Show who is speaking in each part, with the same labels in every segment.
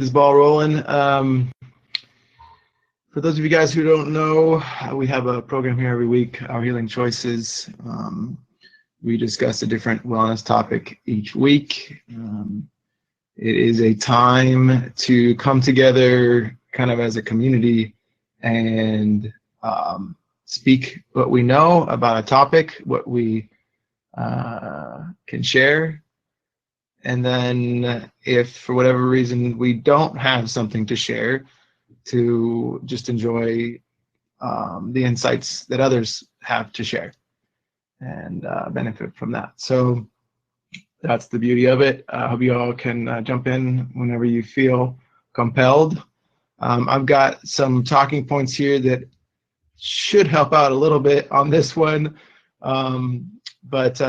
Speaker 1: this ball rolling. For those of you guys who don't know, we have a program here every week, Our Healing Choices. We discuss a different wellness topic each week. It is a time to come together kind of as a community and speak what we know about a topic, what we can share. And then if for whatever reason we don't have something to share, to just enjoy the insights that others have to share and benefit from that. So that's the beauty of it. I hope you all can jump in whenever you feel compelled. I've got some talking points here that should help out a little bit on this one. But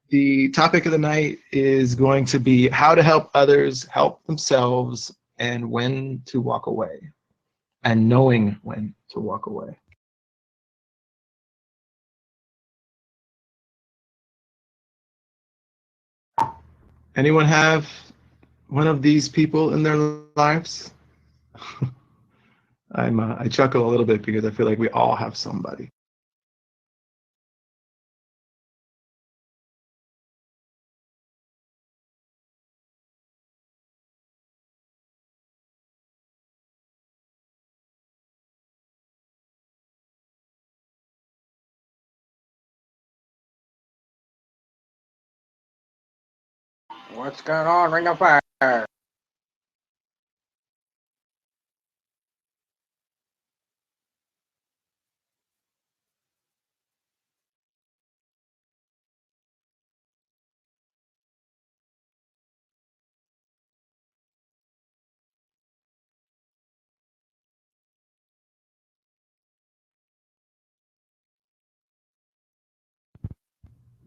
Speaker 1: the topic of the night is going to be how to help others help themselves and when to walk away, and knowing when to walk away. Anyone have one of these people in their lives? I chuckle a little bit because I feel like we all have somebody.
Speaker 2: What's going on? Ring of Fire.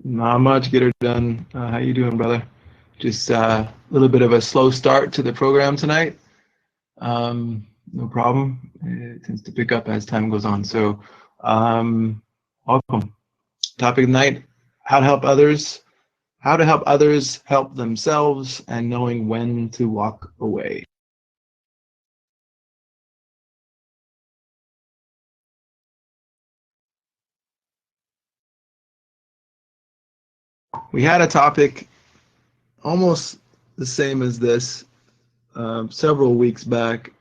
Speaker 1: Not much, get her done. How you doing, brother? Just a little bit of a slow start to the program tonight. No problem. It tends to pick up as time goes on. So welcome. Topic of the night, how to help others help themselves and knowing when to walk away. We had a topic almost the same as this several weeks back,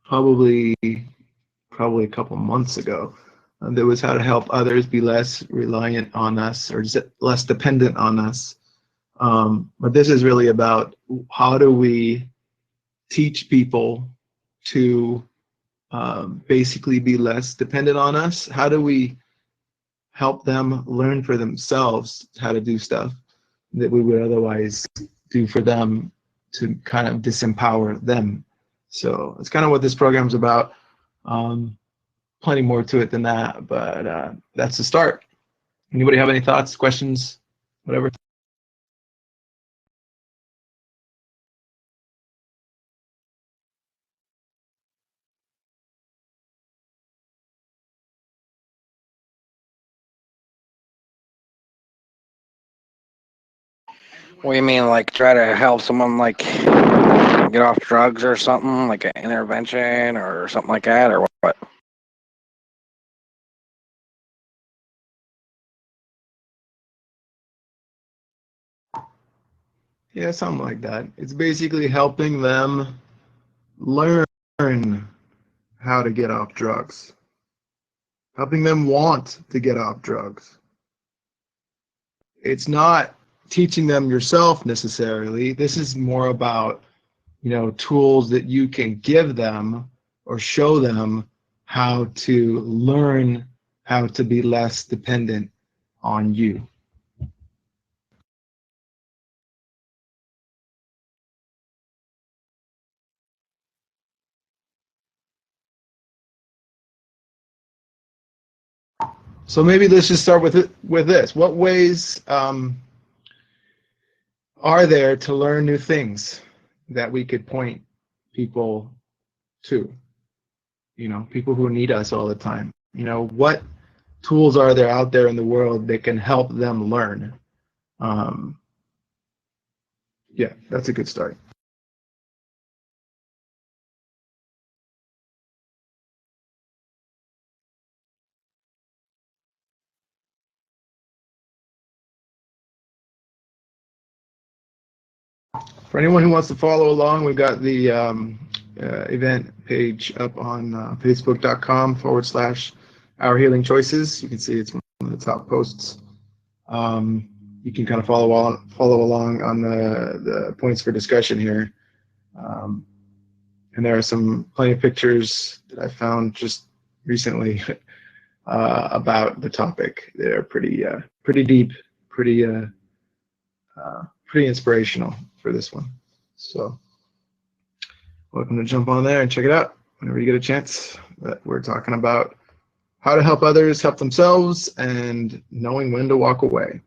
Speaker 1: probably a couple months ago. That was how to help others be less reliant on us or less dependent on us. But this is really about how do we teach people to basically be less dependent on us? How do we help them learn for themselves how to do stuff that we would otherwise do for them to kind of disempower them? So it's kind of what this program's about. Plenty more to it than that, but that's the start. Anybody have any thoughts, questions, whatever?
Speaker 2: What do you mean, like try to help someone like get off drugs or something, like an intervention or something like that, or what?
Speaker 1: Yeah, something like that. It's basically helping them learn how to get off drugs, helping them want to get off drugs. It's not teaching them yourself necessarily. This is more about, tools that you can give them or show them how to learn how to be less dependent on you. So maybe let's just start with this. What ways are there to learn new things that we could point people to? People who need us all the time. What tools are there out there in the world that can help them learn? Yeah, that's a good start. For anyone who wants to follow along, we've got the event page up on facebook.com/Our Healing Choices. You can see it's one of the top posts. You can kind of follow along on the points for discussion here. And there are plenty of pictures that I found just recently about the topic. They're pretty deep, pretty inspirational for this one. So welcome to jump on there and check it out whenever you get a chance. But we're talking about how to help others help themselves and knowing when to walk away.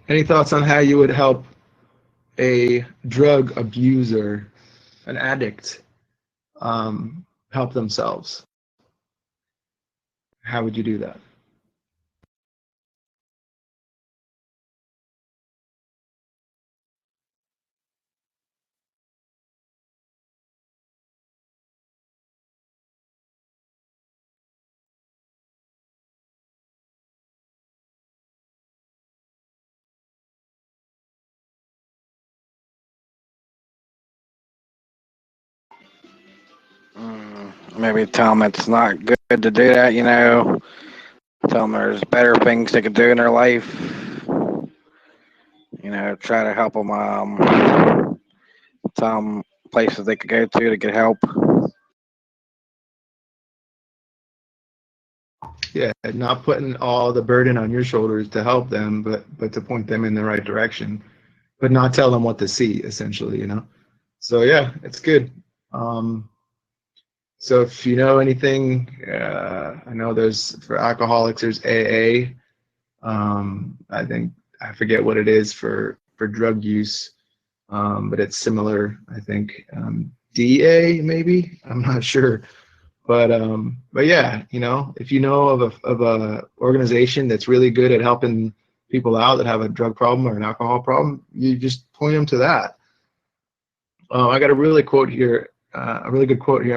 Speaker 1: Any thoughts on how you would help a drug abuser, an addict, help themselves? How would you do that?
Speaker 2: Maybe tell them it's not good to do that, you know. Tell them there's better things they could do in their life. You know, try to help them. Tell them places they could go to get help.
Speaker 1: Yeah, not putting all the burden on your shoulders to help them, but to point them in the right direction, but not tell them what to see, essentially, you know. So yeah, it's good. So if you know anything, I know for alcoholics, there's AA. I think I forget what it is for drug use, but it's similar. I think DA maybe. I'm not sure, but yeah, you know, if you know of a organization that's really good at helping people out that have a drug problem or an alcohol problem, you just point them to that. I got a really good quote here I'm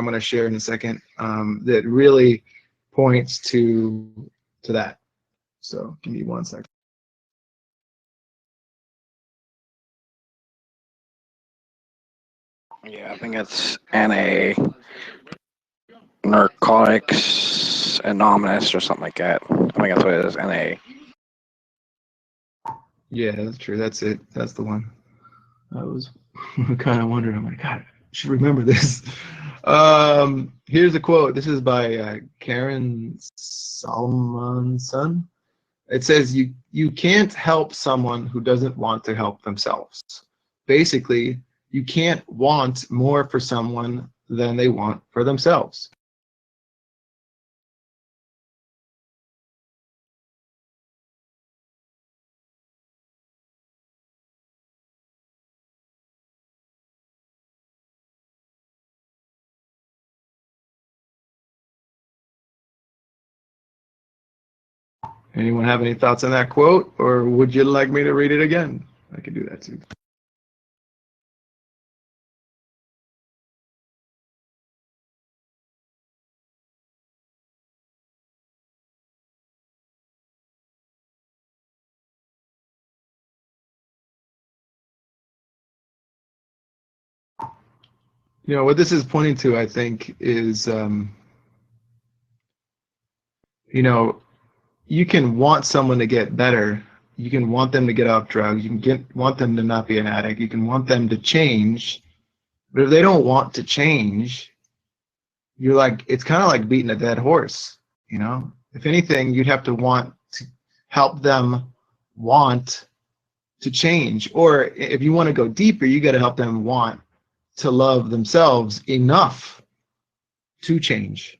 Speaker 1: going to share in a second that really points to that. So give me 1 second.
Speaker 2: Yeah, I think it's NA, Narcotics Anonymous or something like that. I think that's what it is, NA.
Speaker 1: Yeah, that's true. That's it. That's the one. I was kind of wondering. I'm like, God, I should remember this. Here's a quote. This is by Karen Salmonson. It says, you can't help someone who doesn't want to help themselves. Basically, you can't want more for someone than they want for themselves. Anyone have any thoughts on that quote, or would you like me to read it again? I can do that too. You know, what this is pointing to, I think, is, you know, you can want someone to get better. You can want them to get off drugs. You can want them to not be an addict. You can want them to change. But if they don't want to change, you're like, it's kind of like beating a dead horse, you know? If anything, you'd have to want to help them want to change. Or if you want to go deeper, you got to help them want to love themselves enough to change,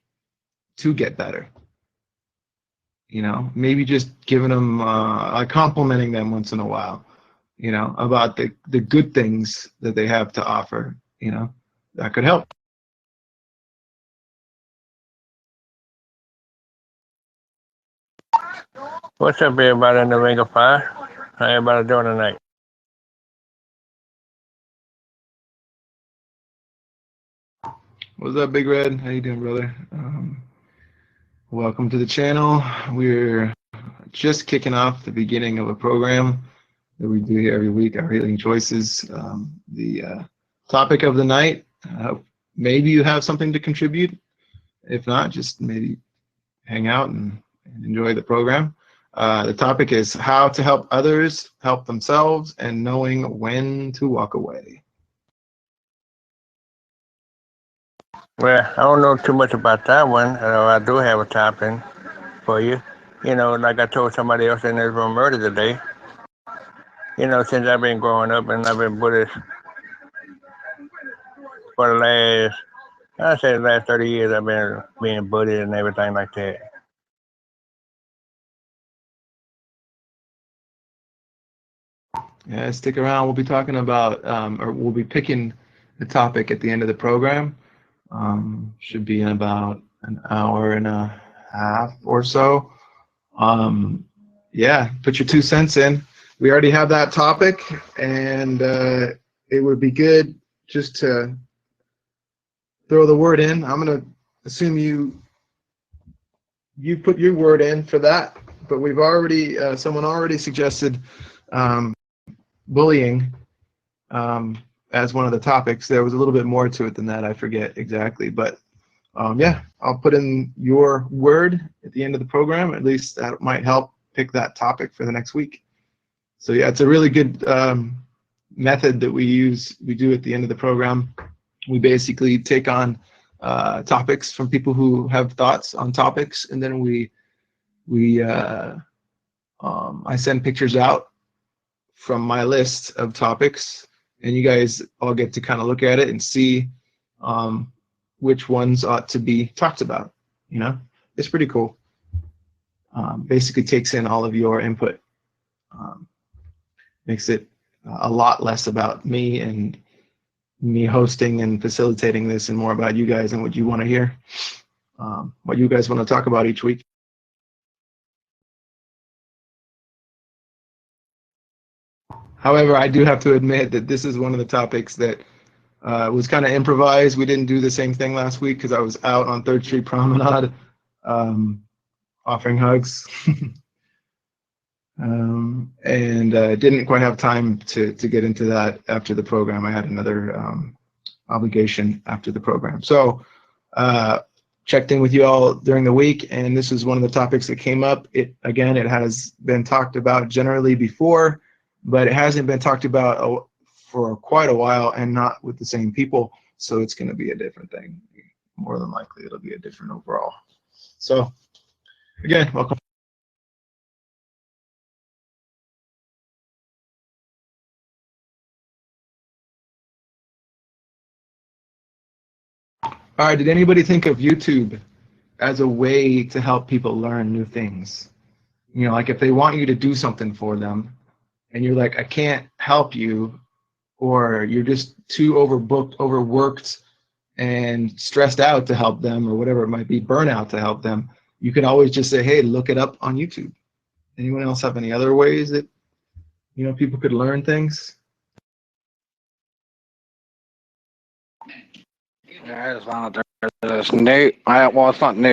Speaker 1: to get better. You know, maybe just giving them, like complimenting them once in a while, you know, about the good things that they have to offer, you know, that could help.
Speaker 3: What's up, everybody in the Ring of Fire? How everybody doing tonight?
Speaker 1: What's up, Big Red? How you doing, brother? Welcome to the channel. We're just kicking off the beginning of a program that we do here every week, our Healing Choices. The topic of the night, maybe you have something to contribute. If not, just maybe hang out and enjoy the program. The topic is how to help others help themselves and knowing when to walk away.
Speaker 3: Well, I don't know too much about that one. I do have a topic for you. You know, like I told somebody else in this room earlier today, you know, since I've been growing up and I've been Buddhist for the last 30 years, I've been being Buddhist and everything like that.
Speaker 1: Yeah, stick around. We'll be talking about, or we'll be picking the topic at the end of the program. Should be in about an hour and a half or so. Yeah, put your 2 cents in. We already have that topic, and it would be good just to throw the word in. I'm gonna assume you put your word in for that, but we've already someone already suggested bullying as one of the topics. There was a little bit more to it than that. I forget exactly, but yeah, I'll put in your word at the end of the program. At least that might help pick that topic for the next week. So yeah, it's a really good method that we do at the end of the program. We basically take on topics from people who have thoughts on topics, and then I send pictures out from my list of topics, and you guys all get to kind of look at it and see which ones ought to be talked about. You know, it's pretty cool. Basically takes in all of your input, makes it a lot less about me and me hosting and facilitating this, and more about you guys and what you want to hear, what you guys want to talk about each week. However, I do have to admit that this is one of the topics that was kind of improvised. We didn't do the same thing last week because I was out on 3rd Street Promenade offering hugs. And didn't quite have time to get into that after the program. I had another obligation after the program. So checked in with you all during the week, and this is one of the topics that came up. It has been talked about generally before, but it hasn't been talked about for quite a while, and not with the same people. So it's going to be a different thing. More than likely, it'll be a different overall. So again, welcome. All right, did anybody think of YouTube as a way to help people learn new things? You know, like if they want you to do something for them and you're like, I can't help you, or you're just too overbooked, overworked, and stressed out to help them, or whatever it might be, burnout to help them, you can always just say, hey, look it up on YouTube. Anyone else have any other ways that, you know, people could learn things?
Speaker 2: Yeah, I just found out there's new. Well, it's not new.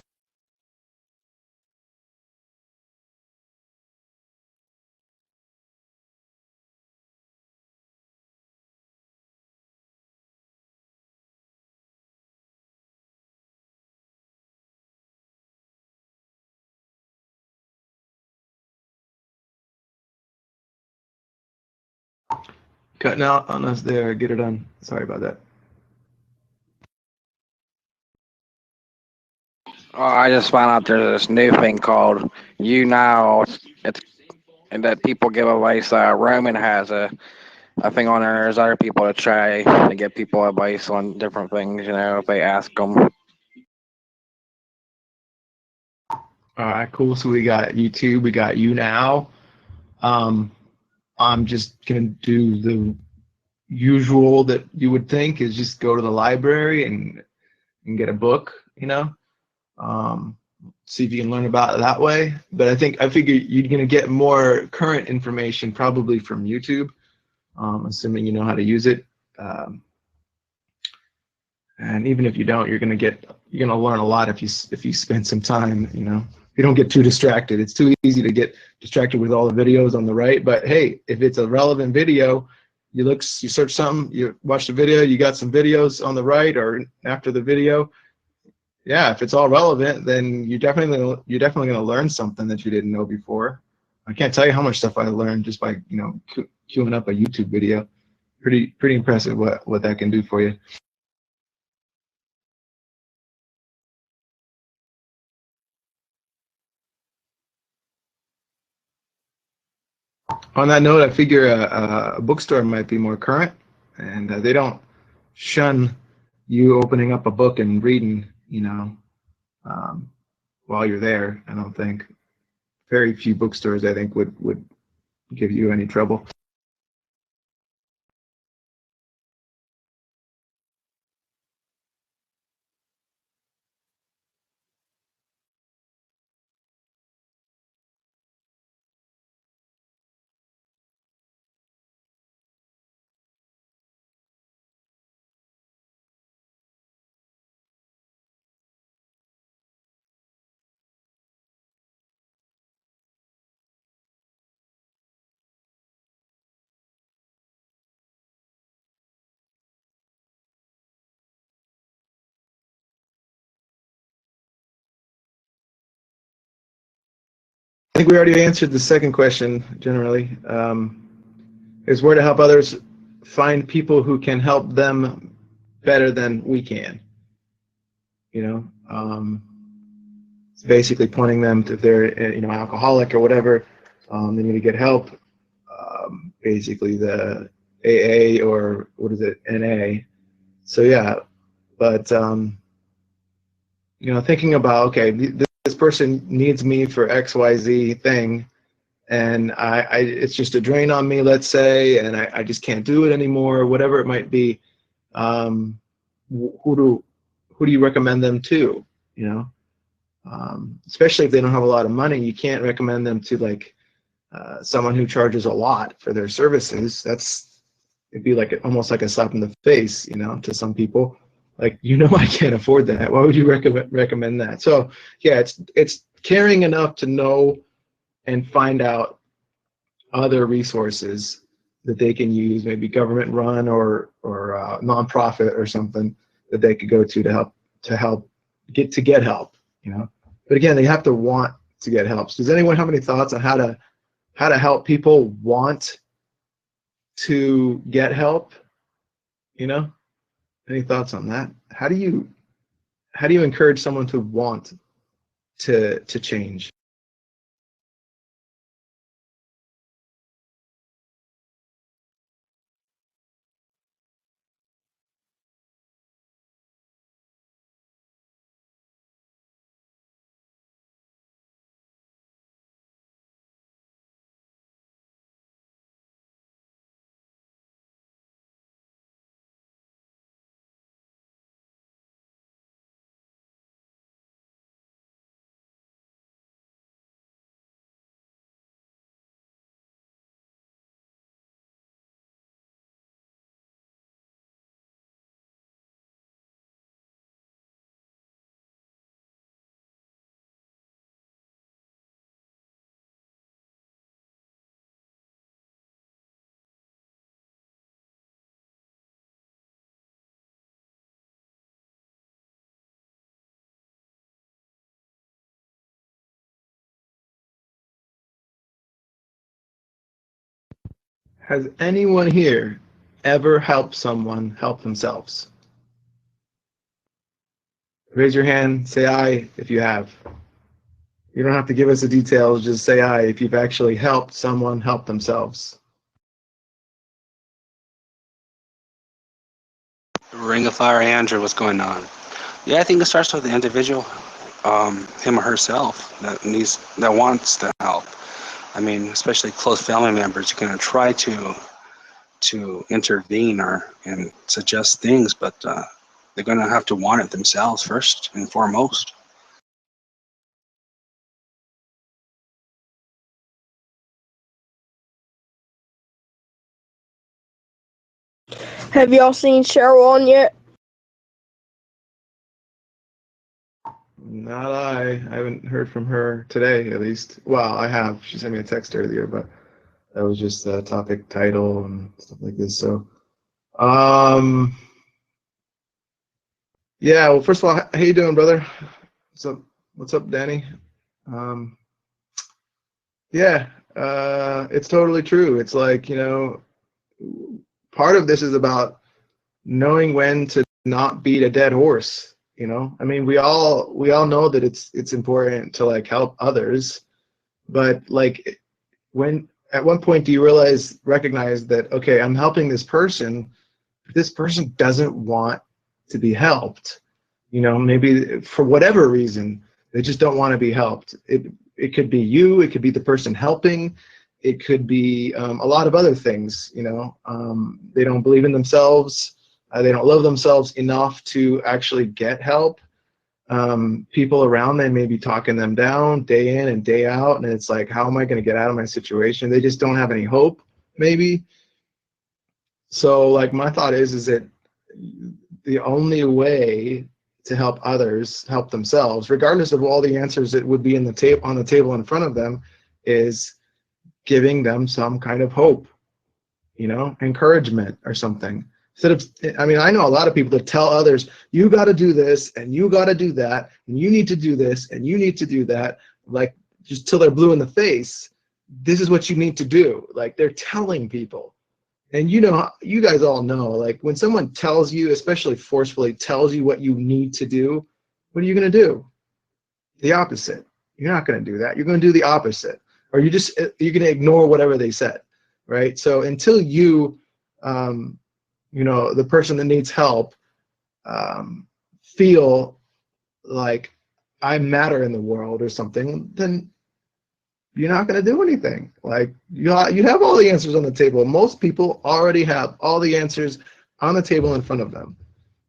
Speaker 1: Cutting out on us there. Get it done. Sorry about that.
Speaker 2: Oh, I just found out there's this new thing called You Now. It's and that people give advice. Roman has a thing on there. There's other people to try to get people advice on different things. You know, if they ask them.
Speaker 1: All right, cool. So we got YouTube, we got You Now. I'm just gonna do the usual that you would think is just go to the library and get a book, you know. see if you can learn about it that way. But I figure you're going to get more current information probably from YouTube, assuming you know how to use it. And even if you don't, you're going to learn a lot if you spend some time, you know. If you don't get too distracted. It's too easy to get distracted with all the videos on the right, but hey, if it's a relevant video, you search something, you watch the video, you got some videos on the right or after the video. Yeah, if it's all relevant, then you're definitely going to learn something that you didn't know before. I can't tell you how much stuff I learned just by, you know, queuing up a YouTube video. Pretty impressive what that can do for you. On that note, I figure a bookstore might be more current, and they don't shun you opening up a book and reading, you know, while you're there. I don't think. Very few bookstores, I think, would give you any trouble. I think we already answered the second question generally. Is where to help others find people who can help them better than we can. You know, it's basically pointing them to if they're, you know, alcoholic or whatever, they need to get help. Basically the AA or what is it, NA. So yeah, but you know, thinking about, okay, this person needs me for XYZ thing, and it's just a drain on me, let's say, and I just can't do it anymore, whatever it might be. Who do you recommend them to? You know, especially if they don't have a lot of money, you can't recommend them to like someone who charges a lot for their services. It'd be like almost like a slap in the face, you know, to some people. Like, you know, I can't afford that. Why would you recommend that? So yeah, it's caring enough to know and find out other resources that they can use, maybe government run or nonprofit or something that they could go to get help, you know. But again, they have to want to get help. So does anyone have any thoughts on how to help people want to get help? You know, any thoughts on that? How do you encourage someone to want to change? Has anyone here ever helped someone help themselves? Raise your hand, say aye if you have. You don't have to give us the details, just say aye if you've actually helped someone help themselves.
Speaker 4: Ring of Fire Andrew, what's going on? Yeah, I think it starts with the individual, him or herself, that wants to help. I mean, especially close family members, you're going to try to intervene and suggest things, but they're going to have to want it themselves first and foremost.
Speaker 5: Have y'all seen Cheryl on yet?
Speaker 1: Not I. I haven't heard from her today, at least. Well, I have. She sent me a text earlier, but that was just a topic title and stuff like this. So, yeah. Well, first of all, how you doing, brother? What's up? What's up, Danny? Um, yeah. It's totally true. It's like, part of this is about knowing when to not beat a dead horse. I mean, we all know that it's important to like help others, but like when at one point do you recognize that, okay, I'm helping this person doesn't want to be helped. Maybe for whatever reason they just don't want to be helped. It could be you, it could be the person helping, it could be a lot of other things. They don't believe in themselves, they don't love themselves enough to actually get help. People around them may be talking them down day in and day out, and it's like, how am I going to get out of my situation? They just don't have any hope, maybe. So like my thought is that the only way to help others help themselves, regardless of all the answers that would be on the table in front of them, is giving them some kind of hope, encouragement or something. Instead of, I mean, I know a lot of people that tell others, you got to do this and you got to do that and you need to do this and you need to do that, like just till they're blue in the face. This is what you need to do. Like they're telling people. And you guys all know, like when someone tells you, especially forcefully tells you what you need to do, what are you going to do? The opposite. You're not going to do that. You're going to do the opposite. Or you're going to ignore whatever they said, right? So until the person that needs help, feel like I matter in the world or something, then you're not going to do anything. Like you have all the answers on the table. Most people already have all the answers on the table in front of them,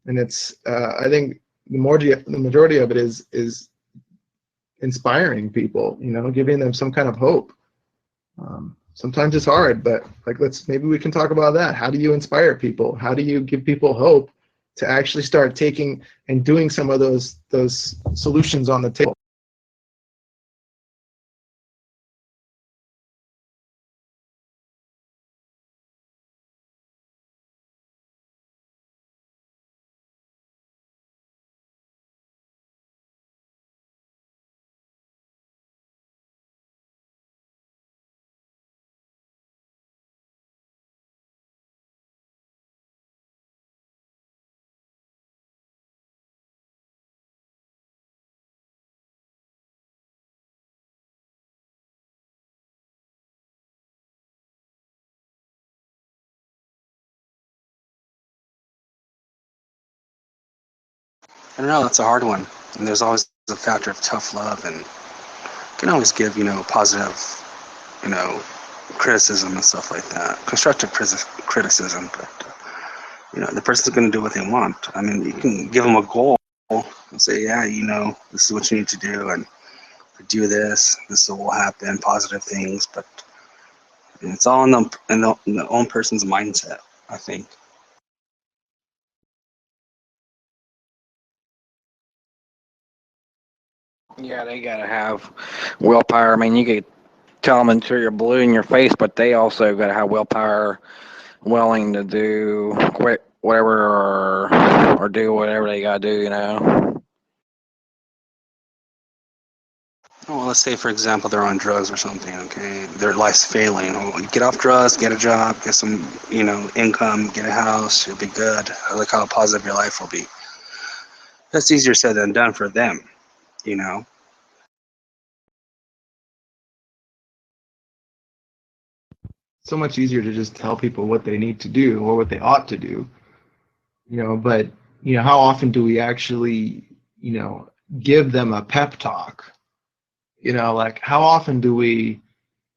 Speaker 1: and it's I think the majority of it is inspiring people. Giving them some kind of hope. Sometimes it's hard, but like maybe we can talk about that. How do you inspire people? How do you give people hope to actually start taking and doing some of those solutions on the table?
Speaker 4: I don't know, that's a hard one. And there's always the factor of tough love, and you can always give, positive, criticism and stuff like that. Constructive criticism, but, the person's going to do what they want. I mean, you can give them a goal and say, yeah, this is what you need to do, and do this will happen, positive things, but it's all in the own person's mindset, I think.
Speaker 2: Yeah, they gotta have willpower. I mean, you could tell them until you're blue in your face, but they also gotta have willpower, willing to quit whatever or do whatever they gotta do.
Speaker 4: Well, let's say, for example, they're on drugs or something, okay? Their life's failing. Well, get off drugs, get a job, get some, income, get a house, you'll be good. Look how positive your life will be. That's easier said than done for them.
Speaker 1: So much easier to just tell people what they need to do or what they ought to do, but how often do we actually give them a pep talk? Like how often do we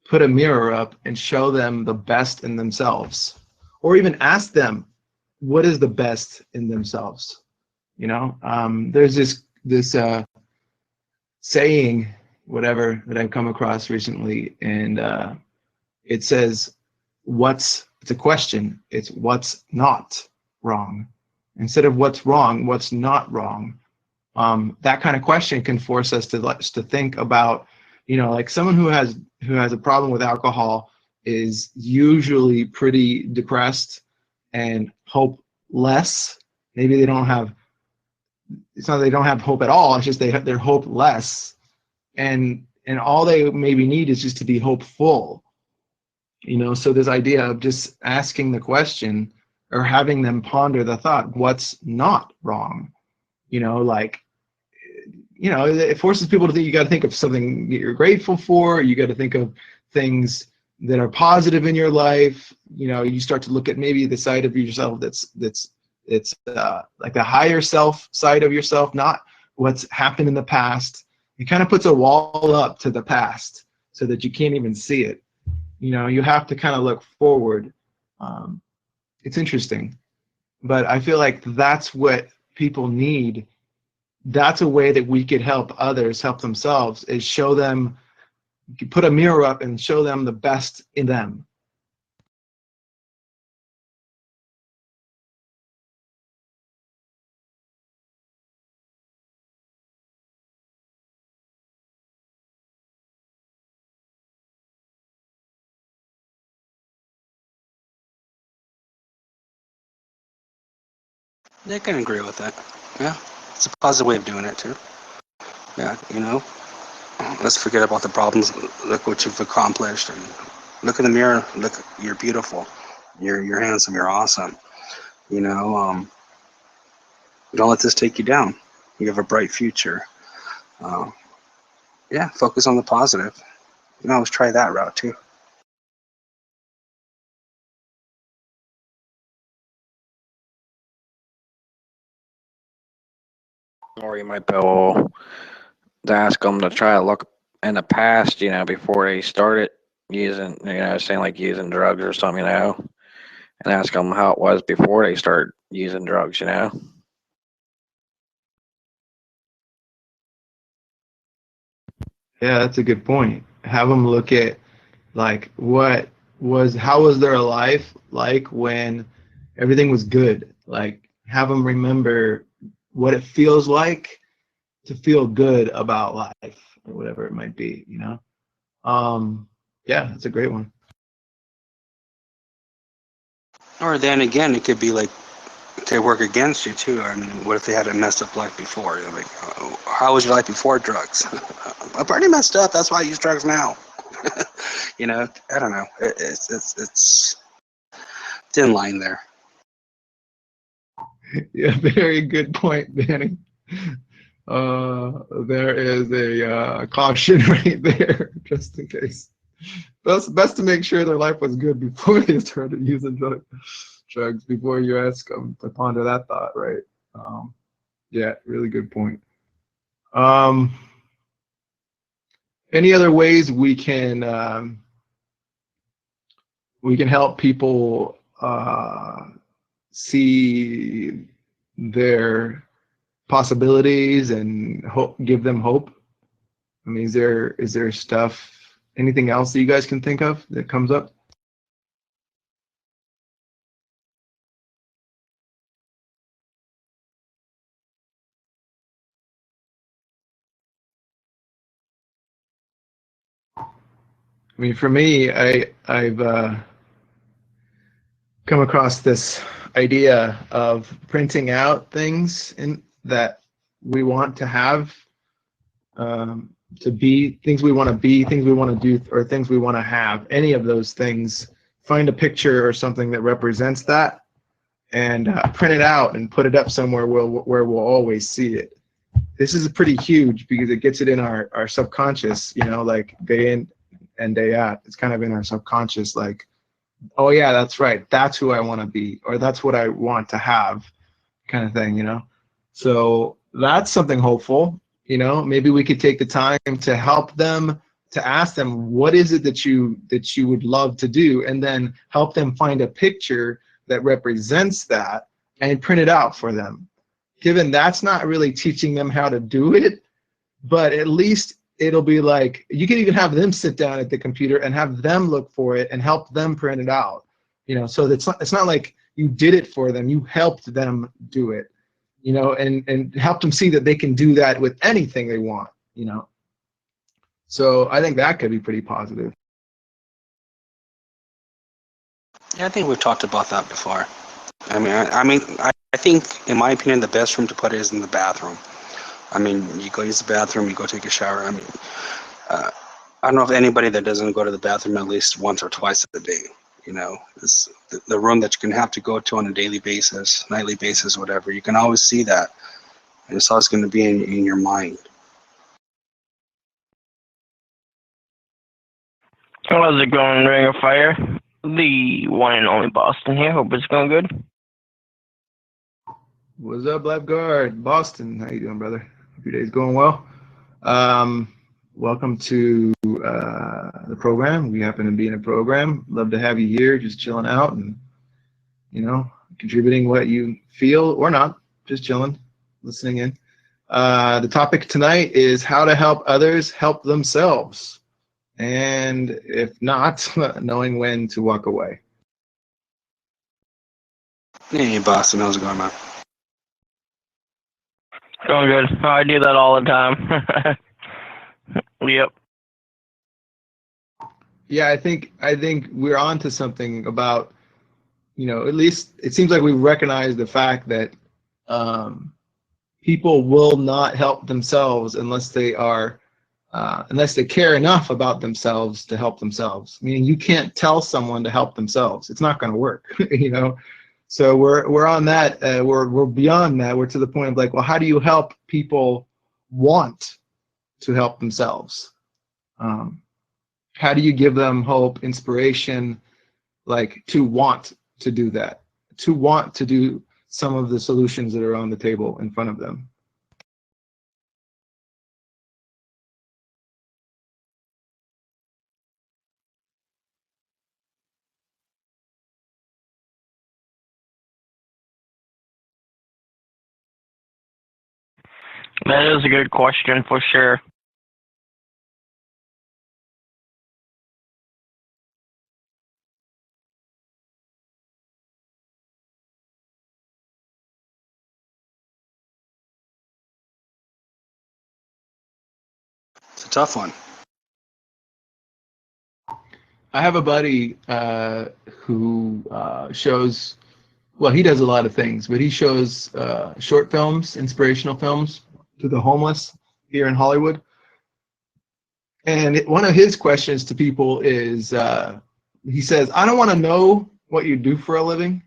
Speaker 1: put a mirror up and show them the best in themselves, or even ask them what is the best in themselves? There's this saying, whatever, that I've come across recently, and it says, it's a question, it's what's not. wrong, instead of what's wrong, what's not wrong. That kind of question can force us to think about, you know, like someone who has a problem with alcohol is usually pretty depressed and hopeless. Maybe they don't have, it's not that they don't have hope at all, it's just they're hopeless, and all they maybe need is just to be hopeful, you know. So this idea of just asking the question or having them ponder the thought, what's not wrong, you know, like, you know, it forces people to think. You got to think of something that you're grateful for. You got to think of things that are positive in your life. You know, you start to look at maybe the side of yourself that's like the higher self side of yourself, not what's happened in the past. It kind of puts a wall up to the past so that you can't even see it. You know, you have to kind of look forward. It's interesting, but I feel like that's what people need. That's a way that we could help others help themselves, is show them, you could put a mirror up and show them the best in them.
Speaker 4: Yeah, I can agree with that. Yeah, it's a positive way of doing it too. Yeah, you know, let's forget about the problems. Look what you've accomplished, and look in the mirror. Look, you're beautiful. You're handsome. You're awesome. You know, don't let this take you down. You have a bright future. Uh, yeah, focus on the positive. You can always try that route too.
Speaker 2: Or you might be able to ask them to try to look in the past, you know, before they started using, you know, saying like using drugs or something, you know, and ask them how it was before they started using drugs, you know.
Speaker 1: Yeah, that's a good point. Have them look at, like, how was their life like when everything was good? Like, have them remember what it feels like to feel good about life, or whatever it might be, you know. Yeah, that's a great one.
Speaker 4: Or then again, it could be like they work against you too. I mean, what if they had a messed up life before? You're like, how was your life before drugs? I'm pretty messed up. That's why I use drugs now. You know, I don't know. It's thin line there.
Speaker 1: Yeah, very good point, Danny. There is a caution right there, just in case. Best to make sure their life was good before they started using drugs, before you ask them to ponder that thought, right? Yeah, really good point. Any other ways we can help people see their possibilities and hope, give them hope? I mean, is there stuff, anything else that you guys can think of that comes up? I mean, for me, I've come across this idea of printing out things that we want to have, to be, things we want to be, things we want to do, or things we want to have. Any of those things. Find a picture or something that represents that, and print it out and put it up somewhere where we'll always see it. This is pretty huge because it gets it in our subconscious, you know, like day in and day out. It's kind of in our subconscious, like, oh yeah, that's right, that's who I want to be, or that's what I want to have, kind of thing, you know. So that's something hopeful, you know. Maybe we could take the time to help them, to ask them what is it that you would love to do, and then help them find a picture that represents that and print it out for them. Given that's not really teaching them how to do it, but at least it'll be like, you can even have them sit down at the computer and have them look for it and help them print it out, you know. So it's not like you did it for them. You helped them do it, you know, and helped them see that they can do that with anything they want, you know. So I think that could be pretty positive.
Speaker 4: Yeah, I think we've talked about that before. I think, in my opinion, the best room to put it is in the bathroom. I mean, you go use the bathroom, you go take a shower. I mean, I don't know if anybody that doesn't go to the bathroom at least once or twice a day. You know, it's the room that you can have to go to on a daily basis, nightly basis, whatever. You can always see that, and it's always going to be in your mind.
Speaker 6: How's it going, Ring of Fire? The one and only Boston here. Hope it's going good.
Speaker 1: What's up, Lifeguard? Boston, how you doing, brother? Hope your day's going well. Welcome to the program. We happen to be in a program. Love to have you here, just chilling out and, you know, contributing what you feel or not, just chilling, listening in. The topic tonight is how to help others help themselves. And if not, knowing when to walk away.
Speaker 4: Hey, Boston, how's it going, man?
Speaker 6: Going good. I do that all the time. Yep.
Speaker 1: Yeah, I think we're on to something about, you know, at least it seems like we recognize the fact that people will not help themselves unless they are unless they care enough about themselves to help themselves. Meaning you can't tell someone to help themselves. It's not going to work, you know. So we're on that. We're beyond that. We're to the point of like, well, how do you help people want to help themselves? How do you give them hope, inspiration, like to want to do that, to want to do some of the solutions that are on the table in front of them?
Speaker 6: That is a good question for sure.
Speaker 4: It's a tough one.
Speaker 1: I have a buddy who shows, well, he does a lot of things, but he shows short films, inspirational films to the homeless here in Hollywood. And one of his questions to people is, he says, I don't want to know what you do for a living.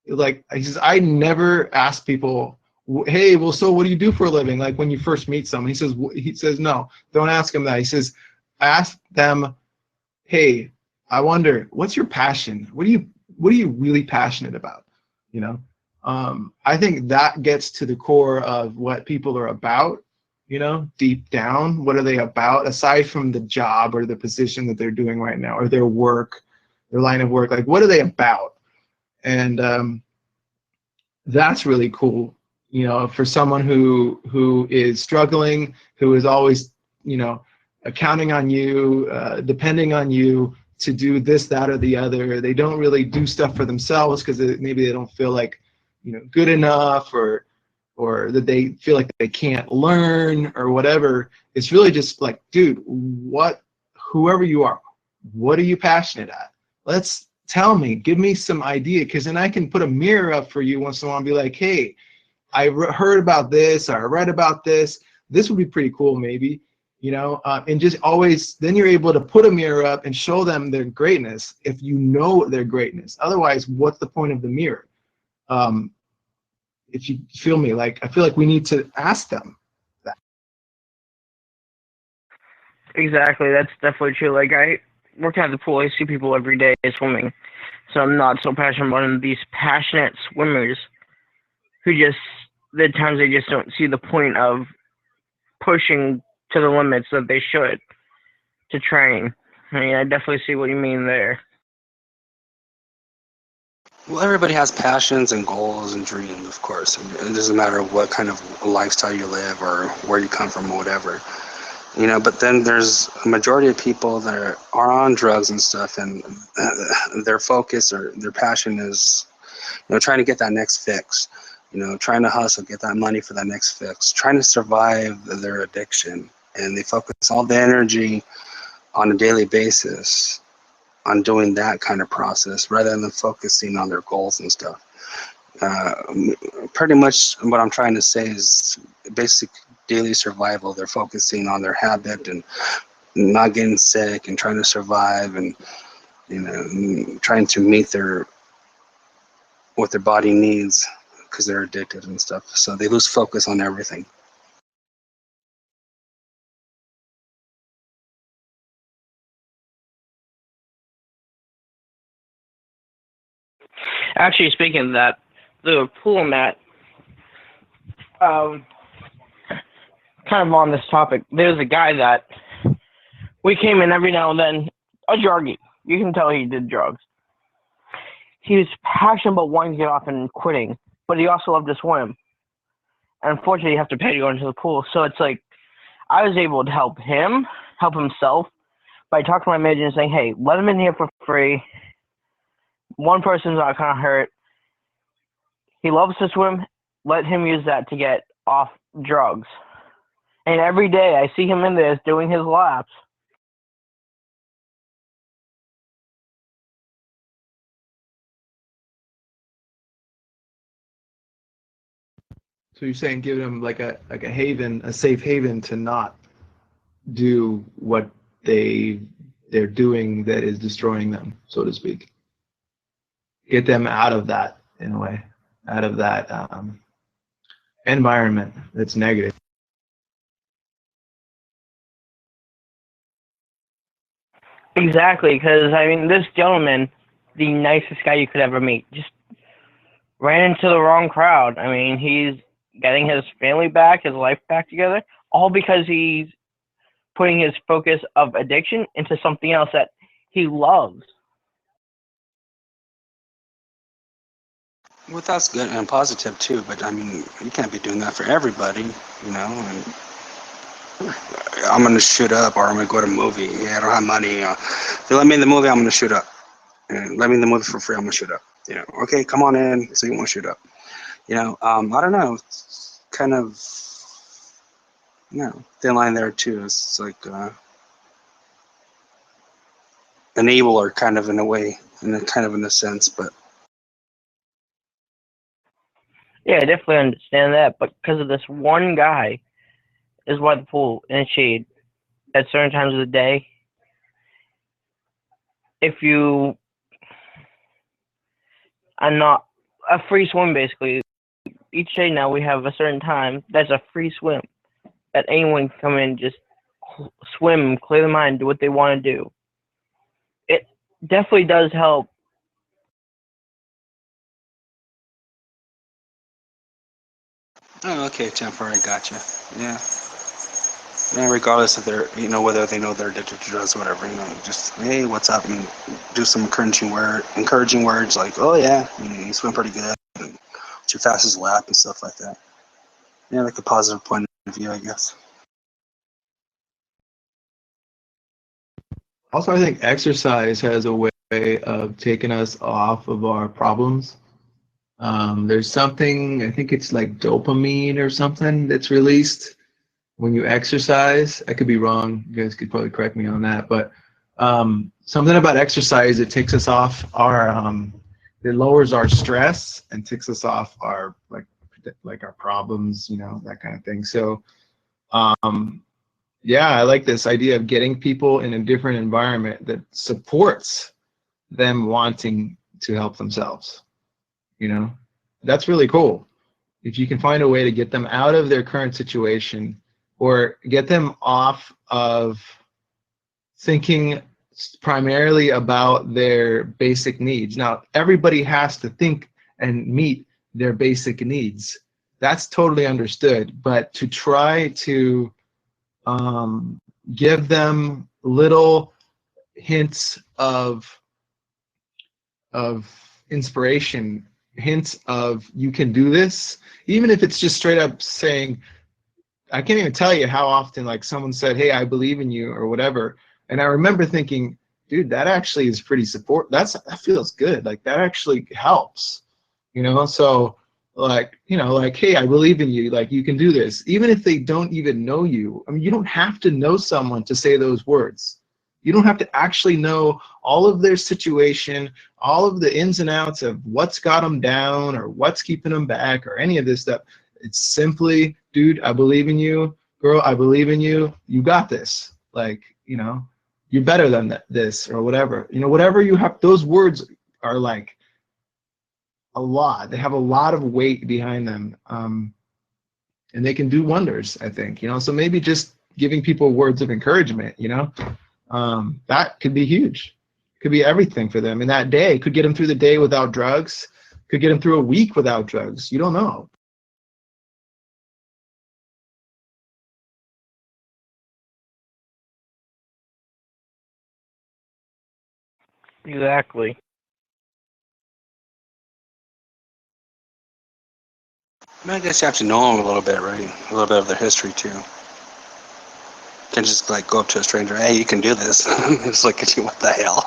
Speaker 1: Like, he says, I never ask people, hey, well, so what do you do for a living? Like when you first meet someone, he says, no, don't ask them that. He says, ask them, hey, I wonder, what's your passion? What are you really passionate about? You know, I think that gets to the core of what people are about. You know, deep down, what are they about aside from the job or the position that they're doing right now or their work, their line of work? Like, what are they about? And that's really cool. You know, for someone who is struggling, who is always, you know, counting on you, depending on you to do this, that, or the other. They don't really do stuff for themselves because maybe they don't feel like, you know, good enough, or that they feel like they can't learn or whatever. It's really just like, dude, whoever you are, what are you passionate at? Let's tell me, give me some idea, because then I can put a mirror up for you once in a while and be like, hey, I heard about this, or I read about this. This would be pretty cool, maybe, you know, and just always, then you're able to put a mirror up and show them their greatness if you know their greatness. Otherwise, what's the point of the mirror? If you feel me, like, I feel like we need to ask them that.
Speaker 6: Exactly, that's definitely true. Like, I work at the pool, I see people every day swimming, so I'm not so passionate about these passionate swimmers who just, the times they just don't see the point of pushing to the limits that they should to train. I mean, I definitely see what you mean there.
Speaker 4: Well, everybody has passions and goals and dreams, of course. It doesn't matter what kind of lifestyle you live or where you come from or whatever. You know, but then there's a majority of people that are on drugs and stuff, and their focus or their passion is trying to get that next fix, trying to hustle, get that money for that next fix, trying to survive their addiction. And they focus all the energy on a daily basis on doing that kind of process rather than focusing on their goals and stuff. Pretty much what I'm trying to say is basic daily survival. They're focusing on their habit and not getting sick and trying to survive and trying to meet what their body needs because they're addicted and stuff. So they lose focus on everything.
Speaker 6: Actually, speaking of that, the pool mat, kind of on this topic, there's a guy that we came in every now and then, a druggie. You can tell he did drugs. He was passionate about wanting to get off and quitting, but he also loved to swim. And unfortunately, you have to pay to go into the pool. So it's like, I was able to help him, help himself, by talking to my manager and saying, hey, let him in here for free. One person's not kind of hurt. He loves to swim. Let him use that to get off drugs. And every day I see him in there doing his laps.
Speaker 1: So you're saying give them like a haven, a safe haven to not do what they're doing that is destroying them, so to speak. Get them out of that, in a way, out of that environment that's negative.
Speaker 6: Exactly, because I mean, this gentleman, the nicest guy you could ever meet, just ran into the wrong crowd. I mean, he's getting his family back, his life back together, all because he's putting his focus of addiction into something else that he loves.
Speaker 4: Well, that's good and positive too, but I mean, you can't be doing that for everybody, and I'm gonna shoot up or I'm gonna go to a movie. Yeah, I don't have money. If they let me in the movie, I'm gonna shoot up. And let me in the movie for free, I'm gonna shoot up. Okay, come on in. So you want to shoot up? I don't know. It's kind of, thin line there too. It's like enabler, kind of in a way, in a sense, but.
Speaker 6: Yeah, I definitely understand that, but because of this one guy is why the pool initiated at certain times of the day. If you are not a free swim, basically, each day now we have a certain time that's a free swim that anyone can come in, just swim, clear the mind, do what they want to do. It definitely does help.
Speaker 4: Oh, okay, temporary, gotcha. Yeah. Yeah, regardless if they're, whether they know they're addicted to drugs or whatever, just, hey, what's up, and do some encouraging words like, oh yeah, you swim pretty good, and what's your fastest lap and stuff like that. Yeah, like a positive point of view, I guess.
Speaker 1: Also, I think exercise has a way of taking us off of our problems. There's something, I think it's like dopamine or something that's released when you exercise. I could be wrong. You guys could probably correct me on that. But something about exercise, it takes us off our, it lowers our stress and takes us off our, like our problems, that kind of thing. So, yeah, I like this idea of getting people in a different environment that supports them wanting to help themselves. That's really cool. If you can find a way to get them out of their current situation or get them off of thinking primarily about their basic needs. Now, everybody has to think and meet their basic needs. That's totally understood. But to try to give them little hints of inspiration, hints of you can do this, even if it's just straight up saying, I can't even tell you how often like someone said, hey, I believe in you or whatever. And I remember thinking, dude, that actually is pretty that feels good. Like that actually helps. you know? So like, you know, like, hey, I believe in you, like you can do this. Even if they don't even know you, I mean, you don't have to know someone to say those words. You don't have to actually know all of their situation, all of the ins and outs of what's got them down or what's keeping them back or any of this stuff. It's simply, dude, I believe in you. Girl, I believe in you. You got this. Like, you know, you're better than this or whatever. You know, whatever you have, those words are like a lot. They have a lot of weight behind them. And they can do wonders, I think, you know. So maybe just giving people words of encouragement, you know, that could be huge. Could be everything for them in that day. Could get them through the day without drugs. Could get them through a week without drugs. You don't know.
Speaker 6: Exactly.
Speaker 4: I mean, I guess you have to know them a little bit, right? A little bit of their history too. Can't just like go up to a stranger, hey, you can do this. It's like, what the hell?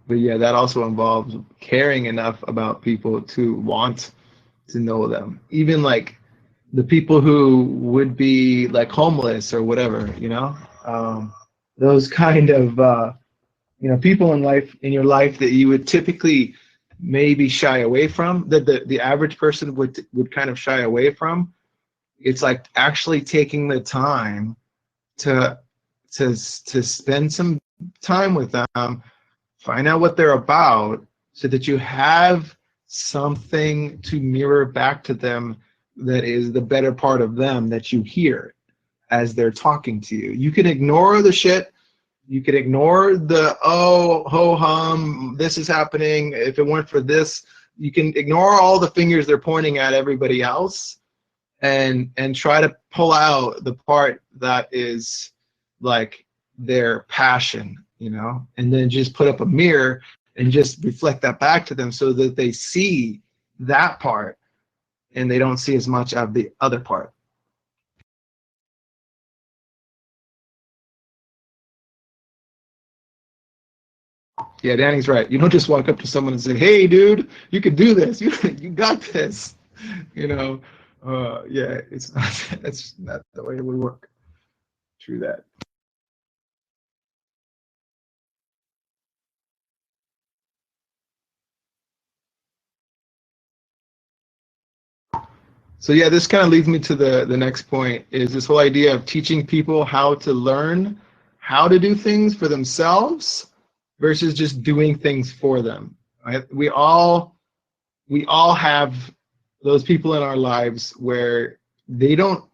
Speaker 1: But yeah, that also involves caring enough about people to want to know them. Even like the people who would be like homeless or whatever, you know, those kind of you know, people in your life that you would typically maybe shy away from, that the average person would kind of shy away from. It's like actually taking the time to spend some time with them, find out what they're about, so that you have something to mirror back to them that is the better part of them that you hear as they're talking to you. You can ignore the shit. You could ignore the, oh, ho hum, this is happening. If it weren't for this, you can ignore all the fingers they're pointing at everybody else, and try to pull out the part that is like their passion, you know, and then just put up a mirror and just reflect that back to them so that they see that part and they don't see as much of the other part. Yeah, Danny's right. You don't just walk up to someone and say, hey, dude, you can do this. You got this. You know, yeah, it's not, that's not the way it would work. True that. So yeah, this kind of leads me to the next point, is this whole idea of teaching people how to learn how to do things for themselves versus just doing things for them. Right? We all have those people in our lives where they don't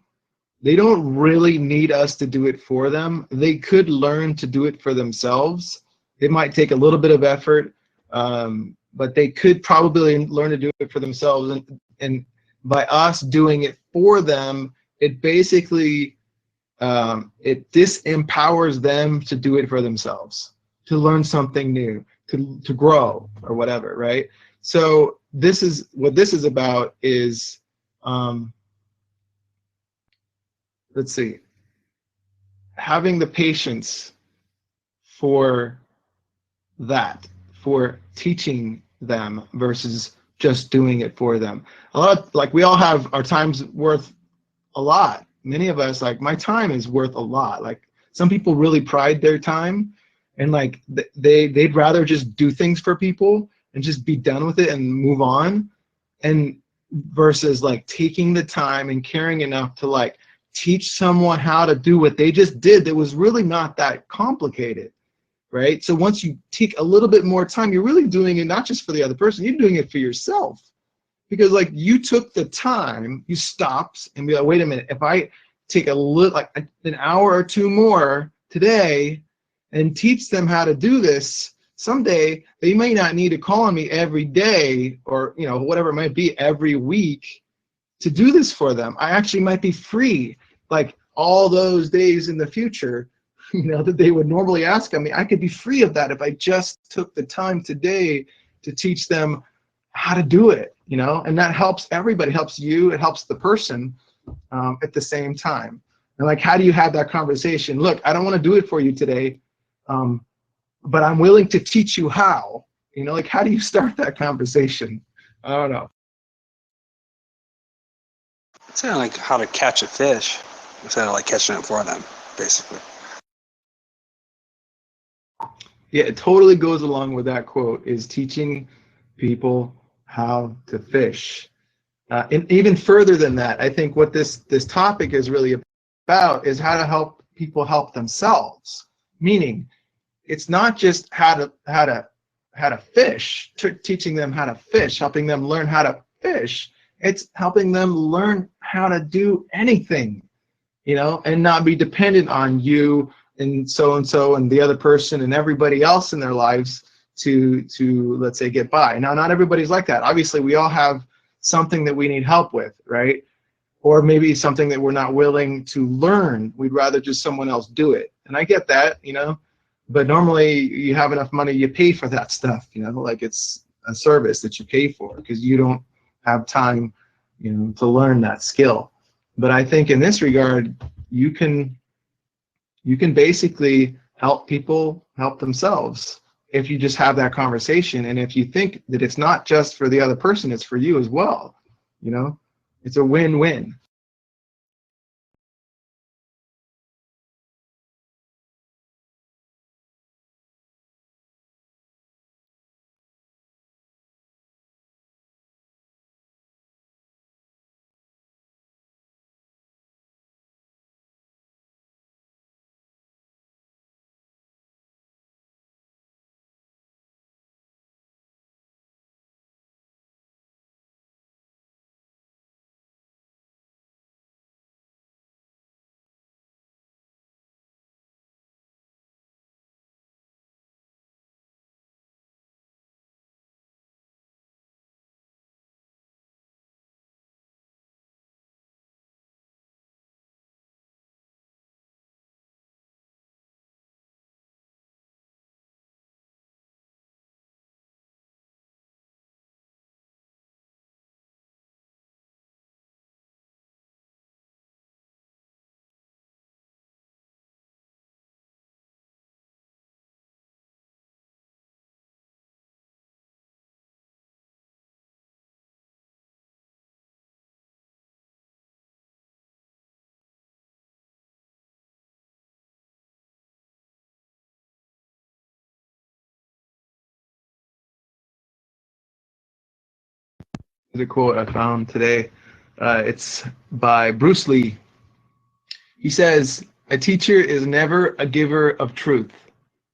Speaker 1: really need us to do it for them. They could learn to do it for themselves. It might take a little bit of effort, but they could probably learn to do it for themselves. And by us doing it for them, it basically it disempowers them to do it for themselves, to learn something new, to grow or whatever, right? So this is what this is about, is let's see, having the patience for that, for teaching them versus just doing it for them. A lot of, like, we all have our time's worth a lot. Many of us, like, my time is worth a lot. Like, some people really pride their time, and like they'd rather just do things for people and just be done with it and move on, and versus like taking the time and caring enough to like teach someone how to do what they just did that was really not that complicated, right? So once you take a little bit more time, you're really doing it not just for the other person, you're doing it for yourself. Because like you took the time, you stopped and be like, wait a minute, if I take a little, like an hour or two more today and teach them how to do this, someday they may not need to call on me every day, or, you know, whatever it might be, every week to do this for them. I actually might be free, like all those days in the future, you know, that they would normally ask of me. I could be free of that if I just took the time today to teach them how to do it, you know. And that helps everybody, helps you, it helps the person at the same time. And like, how do you have that conversation? Look, I don't want to do it for you today, but I'm willing to teach you how. You know, like, how do you start that conversation? I don't know.
Speaker 4: It's kind of like how to catch a fish instead of like catching it for them, basically.
Speaker 1: Yeah, it totally goes along with that quote, is teaching people how to fish. And even further than that, I think what this topic is really about is how to help people help themselves. Meaning, it's not just how to fish, teaching them how to fish, helping them learn how to fish. It's helping them learn how to do anything, you know, and not be dependent on you and so and the other person and everybody else in their lives to let's say get by. Now, not everybody's like that. Obviously, we all have something that we need help with, right? Or maybe something that we're not willing to learn. We'd rather just someone else do it. And I get that, you know, but normally you have enough money, you pay for that stuff, you know, like it's a service that you pay for because you don't have time, you know, to learn that skill. But I think in this regard, you can basically help people help themselves if you just have that conversation, and if you think that it's not just for the other person, it's for you as well. You know, it's a win-win. There's a quote I found today. It's by Bruce Lee. He says, "A teacher is never a giver of truth.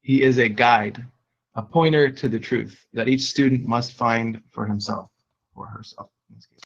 Speaker 1: He is a guide, a pointer to the truth that each student must find for himself or herself." In this case.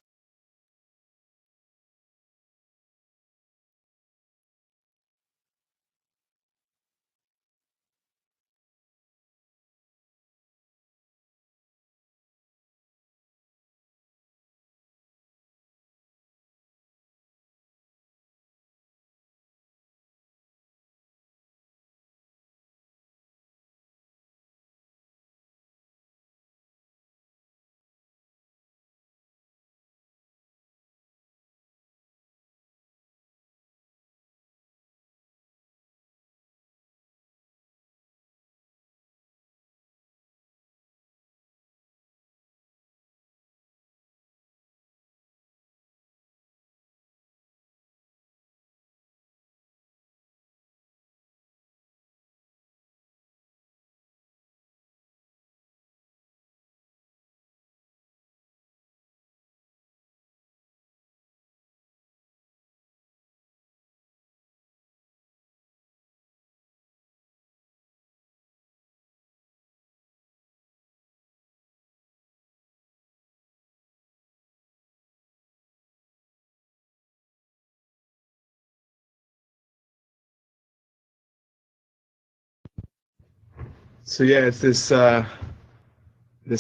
Speaker 1: So yeah, it's this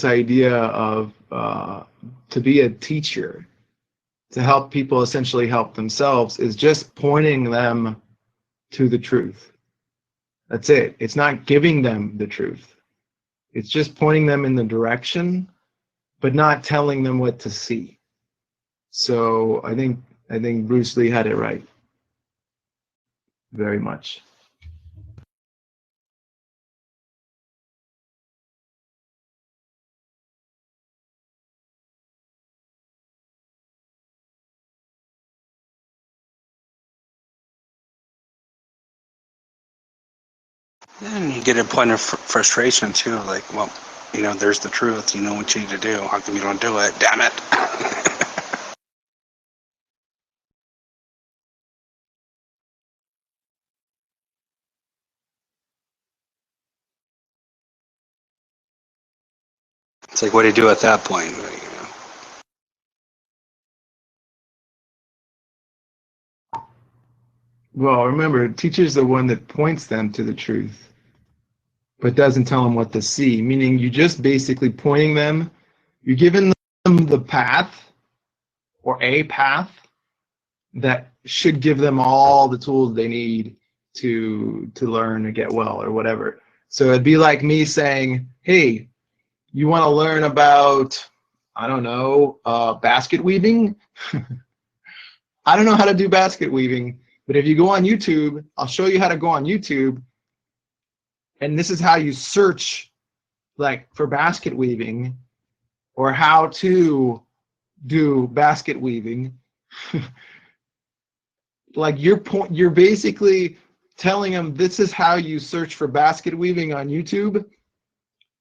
Speaker 1: idea of to be a teacher, to help people essentially help themselves, is just pointing them to the truth. That's it. It's not giving them the truth. It's just pointing them in the direction, but not telling them what to see. So I think Bruce Lee had it right, very much.
Speaker 4: And you get a point of frustration too, like, well, there's the truth. You know what you need to do. How come you don't do it? Damn it! It's like, what do you do at that point?
Speaker 1: Well, remember, teacher's the one that points them to the truth, but doesn't tell them what to see. Meaning, you just basically pointing them. You're giving them the path or a path that should give them all the tools they need to learn and get well or whatever. So it'd be like me saying, hey, you want to learn about, I don't know, basket weaving? I don't know how to do basket weaving, but if you go on YouTube, I'll show you how to go on YouTube, and this is how you search like for basket weaving or how to do basket weaving. Like you're basically telling them this is how you search for basket weaving on YouTube,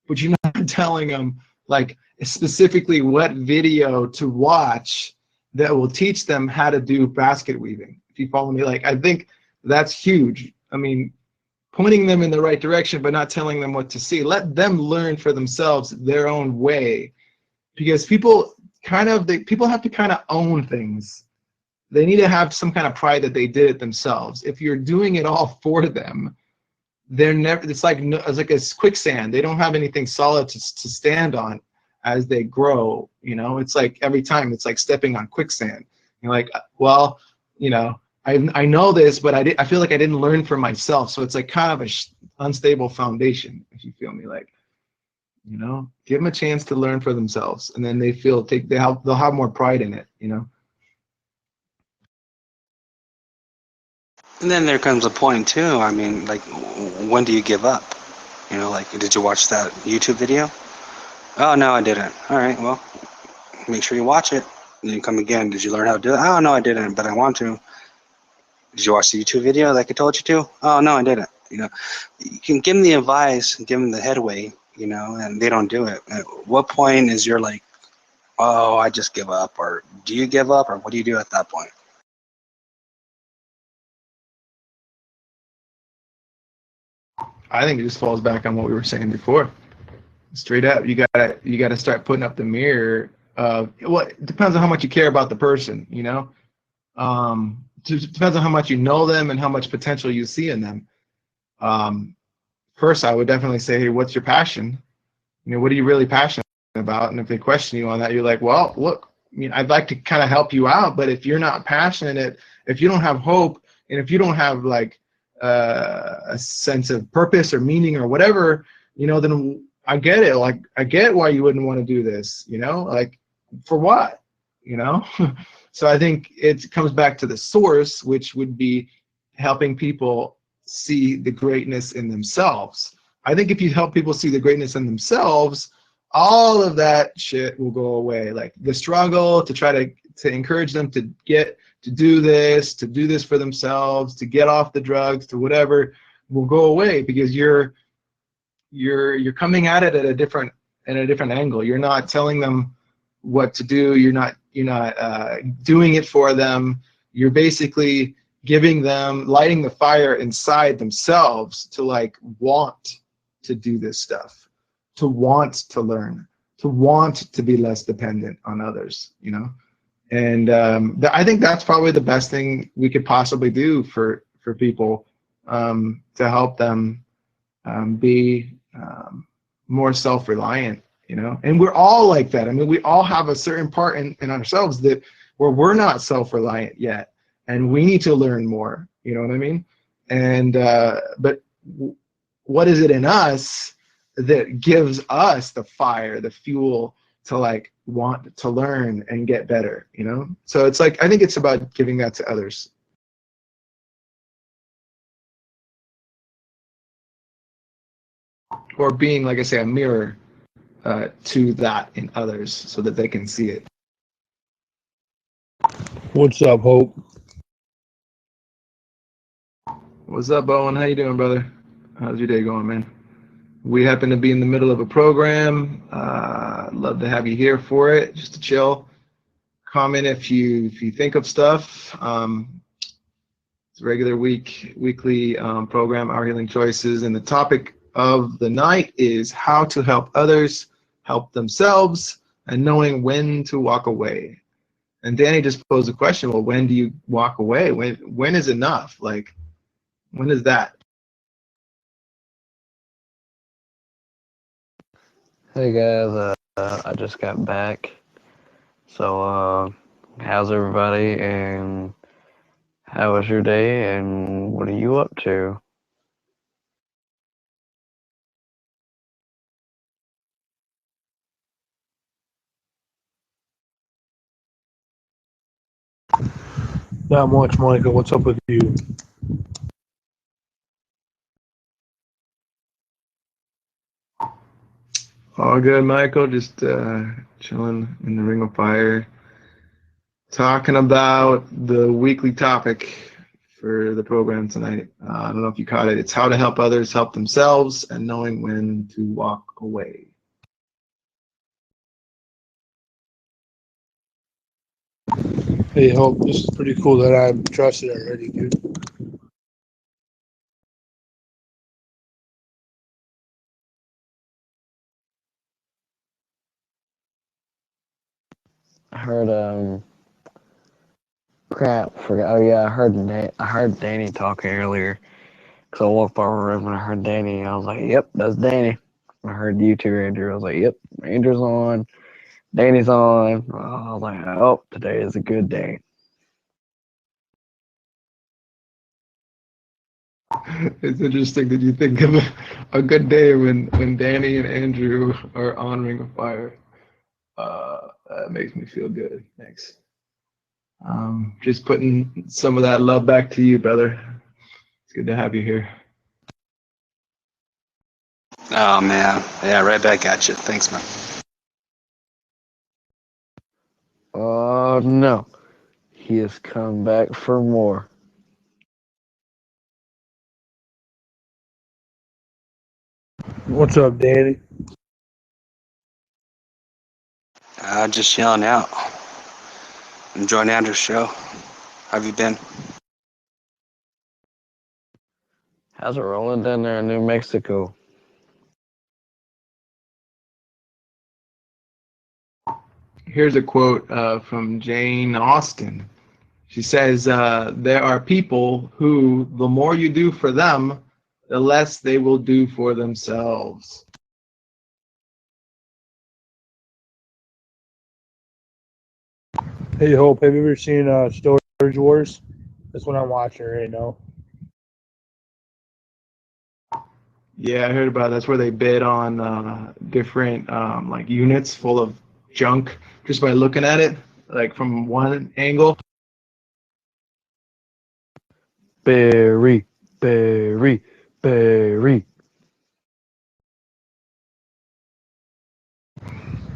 Speaker 1: but you're not telling them like specifically what video to watch that will teach them how to do basket weaving. If you follow me, like I think that's huge. I mean, pointing them in the right direction, but not telling them what to see. Let them learn for themselves their own way, because people have to kind of own things. They need to have some kind of pride that they did it themselves. If you're doing it all for them, they're never. It's like a quicksand. They don't have anything solid to stand on as they grow. It's like every time it's like stepping on quicksand. You're like, well, I know this, but I feel like I didn't learn for myself. So it's like kind of a unstable foundation, if you feel me. Like, give them a chance to learn for themselves, and then they'll have more pride in it.
Speaker 4: And then there comes a point too. I mean, like, when do you give up? Like, did you watch that YouTube video? Oh no, I didn't. All right, well, make sure you watch it. And you come again. Did you learn how to do it? Oh no, I didn't, but I want to. Did you watch the YouTube video like I told you to? Oh no, I didn't. You can give them the advice, give them the headway, and they don't do it. At what point is you're like, oh, I just give up, or do you give up, or what do you do at that point?
Speaker 1: I think it just falls back on what we were saying before. Straight up, you gotta start putting up the mirror. Well, it depends on how much you care about the person. Depends on how much you know them and how much potential you see in them. First, I would definitely say, hey, what's your passion? What are you really passionate about? And if they question you on that, you're like, well, look, I'd like to kind of help you out, but if you're not passionate, if you don't have hope, and if you don't have like a sense of purpose or meaning or whatever, then I get it. Like, I get why you wouldn't want to do this. Like, for what? So I think it comes back to the source, which would be helping people see the greatness in themselves. I think if you help people see the greatness in themselves, all of that shit will go away. Like the struggle to try to encourage them to do this for themselves, to get off the drugs, to whatever, will go away, because you're coming at it at a different angle. You're not telling them what to do. You're not doing it for them. You're basically giving them, lighting the fire inside themselves to like want to do this stuff, to want to learn, to want to be less dependent on others, and I think that's probably the best thing we could possibly do for people, to help them be more self-reliant, and we're all like that. I mean, we all have a certain part in ourselves that where we're not self-reliant yet, and we need to learn more, you know what I mean? And but what is it in us that gives us the fire, the fuel to like want to learn and get better, so it's like, I think it's about giving that to others, or being, like I say, a mirror to that in others so that they can see it.
Speaker 7: What's up, Hope?
Speaker 1: What's up, Owen? How you doing, brother? How's your day going, man? We happen to be in the middle of a program. Love to have you here for it, just to chill. Comment if you think of stuff. It's a regular weekly program, Our Healing Choices, and the topic of the night is how to help others help themselves and knowing when to walk away. And Danny just posed a question, well, when do you walk away? When is enough? Like, when is that?
Speaker 2: Hey guys, I just got back. So, how's everybody? And how was your day? And what are you up to?
Speaker 7: Not much, Michael. What's up with you?
Speaker 1: All good, Michael. Just chilling in the Ring of Fire, talking about the weekly topic for the program tonight. I don't know if you caught it. It's how to help others help themselves and knowing when to walk away.
Speaker 7: Hey, Hope, this is pretty cool that I'm trusted already, dude.
Speaker 2: I heard crap, forgot. Oh yeah, I heard Danny talking earlier. Cause I walked by my room and I heard Danny. And I was like, "Yep, that's Danny." I heard you too, Andrew. I was like, "Yep, Andrew's on, Danny's on." I was like, "Oh, today is a good day."
Speaker 1: It's interesting that you think of a good day when Danny and Andrew are on Ring of Fire. That makes me feel good. Thanks. Just putting some of that love back to you, brother. It's good to have you here.
Speaker 4: Oh man, yeah, right back at you. Thanks, man.
Speaker 2: Oh no, he has come back for more.
Speaker 7: What's up, Danny?
Speaker 4: Just chilling out, enjoying Andrew's show. How have you been?
Speaker 2: How's it rolling down there in New Mexico?
Speaker 1: Here's a quote from Jane Austen. She says, there are people who, the more you do for them, the less they will do for themselves.
Speaker 7: Hey, Hope, have you ever seen Storage Wars? That's what I'm watching right now.
Speaker 1: Yeah, I heard about it. That's where they bid on different like units full of junk just by looking at it, like from one angle.
Speaker 2: Berry, berry, berry.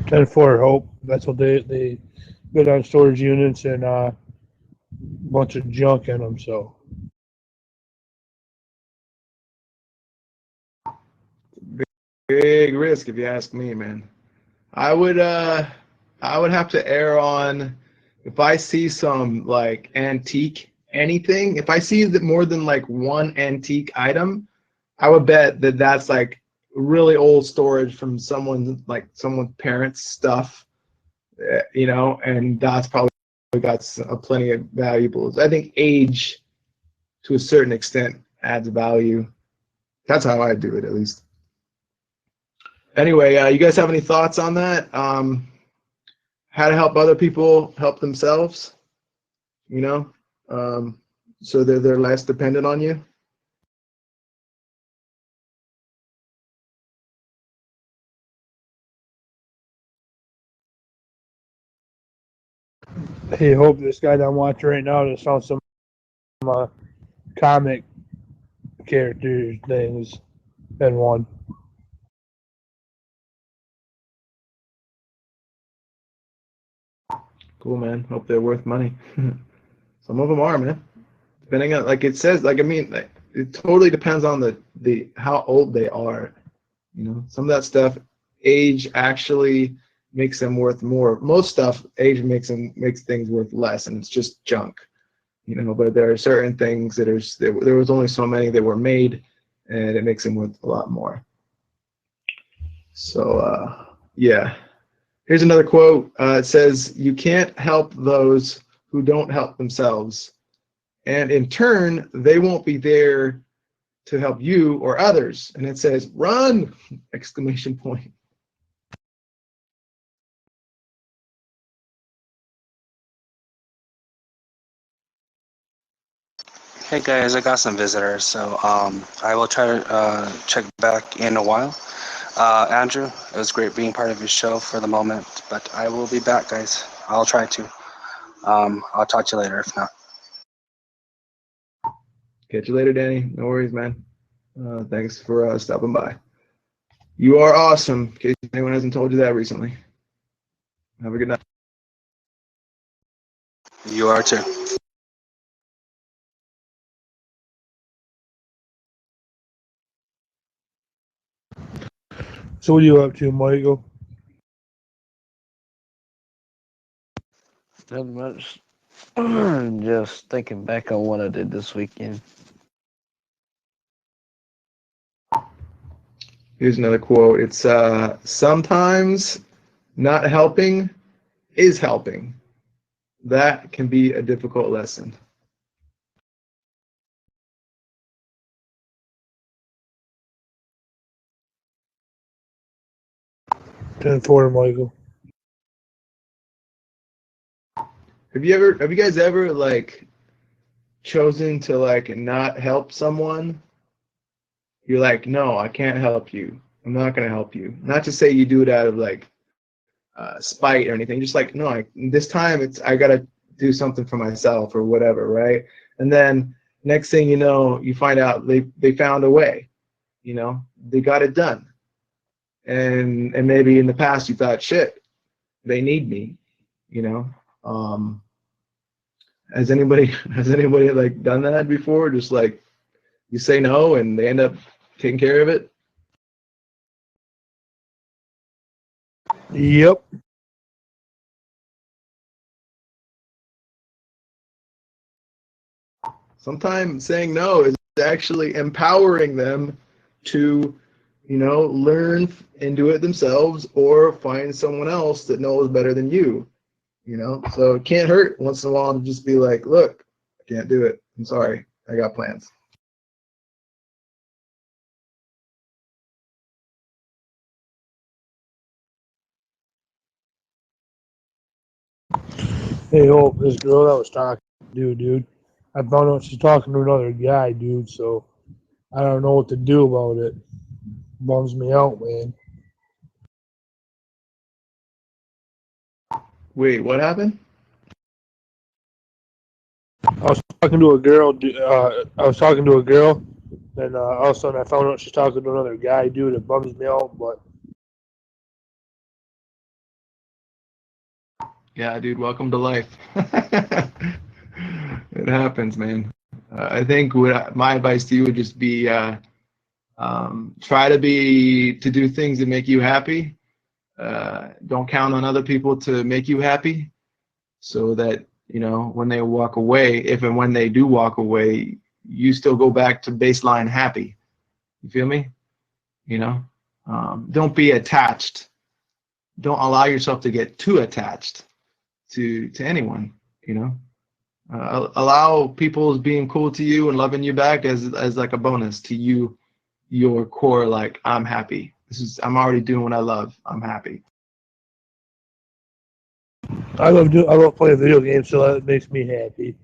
Speaker 7: 10-4 Hope. That's what they bid on storage units and a bunch of junk in them. So
Speaker 1: Big risk, if you ask me, man. I would have to err on if I see some like antique anything. If I see that more than like one antique item, I would bet that that's like really old storage from someone's parents' stuff, and that's probably got plenty of valuables. I think age, to a certain extent, adds value. That's how I do it, at least. Anyway, you guys have any thoughts on that? How to help other people help themselves? You know, so they're less dependent on you.
Speaker 7: hey, Hope, this guy that I'm watching right now just found some comic character things in one.
Speaker 1: Cool, man. Hope they're worth money. Some of them are, man. Depending on, like it says, like I mean, like, it totally depends on how old they are. You know, some of that stuff, age actually makes them worth more. Most stuff, age makes things worth less, and it's just junk. You know, but there are certain things that there was only so many that were made, and it makes them worth a lot more. So yeah. Here's another quote. It says, "You can't help those who don't help themselves, and in turn, they won't be there to help you or others." And it says, "Run!" Exclamation point.
Speaker 4: Hey guys, I got some visitors, so I will try to check back in a while. Andrew, it was great being part of your show for the moment, but I will be back, guys. I'll try to. I'll talk to you later if not.
Speaker 1: Catch you later, Danny. No worries, man. Thanks for stopping by. You are awesome, in case anyone hasn't told you that recently. Have a good night.
Speaker 4: You are too.
Speaker 7: So what are you up to, Michael?
Speaker 2: Not much. Just thinking back on what I did this weekend.
Speaker 1: Here's another quote. It's sometimes not helping is helping. That can be a difficult lesson.
Speaker 7: 10-4, Michael.
Speaker 1: Have you guys ever like chosen to like not help someone? You're like, no, I can't help you. I'm not gonna help you. Not to say you do it out of like spite or anything. Just like, no, this time I gotta do something for myself or whatever, right? And then next thing you know, you find out they found a way. You know, they got it done. And maybe in the past you thought, shit, they need me. You know, has anybody like done that before? Just like you say no and they end up taking care of it.
Speaker 7: Yep.
Speaker 1: Sometimes saying no is actually empowering them to, you know, learn and do it themselves or find someone else that knows better than you, you know. So it can't hurt once in a while to just be like, look, I can't do it. I'm sorry. I got plans.
Speaker 7: Hey, Hope, this girl that was talking to you, dude, I found out she's talking to another guy, dude, so I don't know what to do about it. Bums me out, man.
Speaker 1: Wait, what happened?
Speaker 7: I was talking to a girl, and all of a sudden I found out she's talking to another guy, dude. It bums me out, but
Speaker 1: Yeah, dude, welcome to life. It happens, man. I think my advice to you would just be try to do things that make you happy. Don't count on other people to make you happy, so that you know when they walk away, if and when they do walk away, you still go back to baseline happy. You feel me? You know, don't be attached. Don't allow yourself to get too attached to anyone. You know, allow people being cool to you and loving you back as like a bonus to you, your core. Like, I'm happy. I'm already doing what I love. I'm happy.
Speaker 7: I love playing video games, so that makes me happy,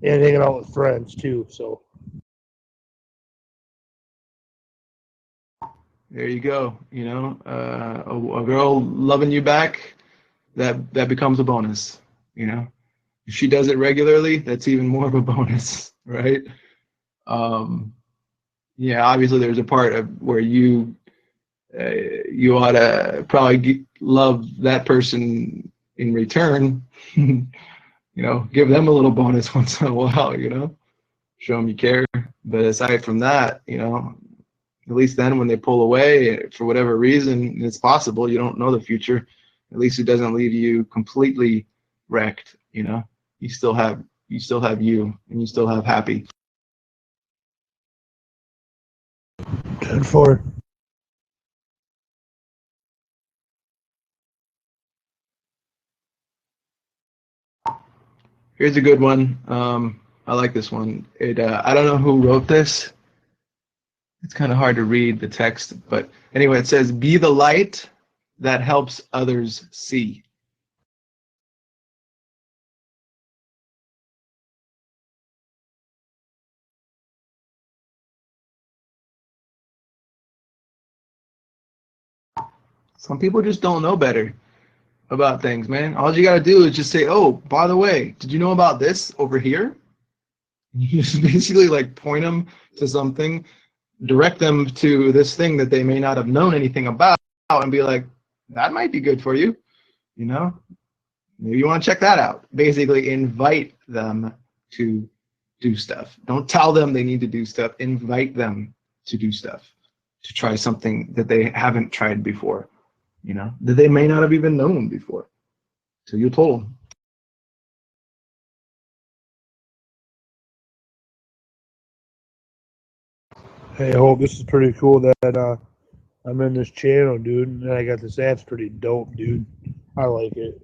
Speaker 7: and hanging out with friends too. So
Speaker 1: There you go. You know, a girl loving you back, that becomes a bonus. You know, if she does it regularly, that's even more of a bonus, right? Um, yeah, obviously there's a part of where you ought to probably love that person in return. You know, give them a little bonus once in a while. You know, show them you care. But aside from that, you know, At least then when they pull away for whatever reason, it's possible, you don't know the future, at least it doesn't leave you completely wrecked, you know. You still have you, and you still have happy.
Speaker 7: 10-4.
Speaker 1: Here's a good one. I like this one. I don't know who wrote this. It's kind of hard to read the text, but anyway, it says, "Be the light that helps others see." Some people just don't know better about things, man. All you gotta do is just say, "Oh, by the way, did you know about this over here?" You just basically like point them to something, direct them to this thing that they may not have known anything about, and be like, "That might be good for you, you know? Maybe you want to check that out." Basically, invite them to do stuff. Don't tell them they need to do stuff. Invite them to do stuff, to try something that they haven't tried before, you know, that they may not have even known before. So you told them.
Speaker 7: Hey, I hope this is pretty cool that I'm in this channel, dude, and I got this app's pretty dope, dude. I like it.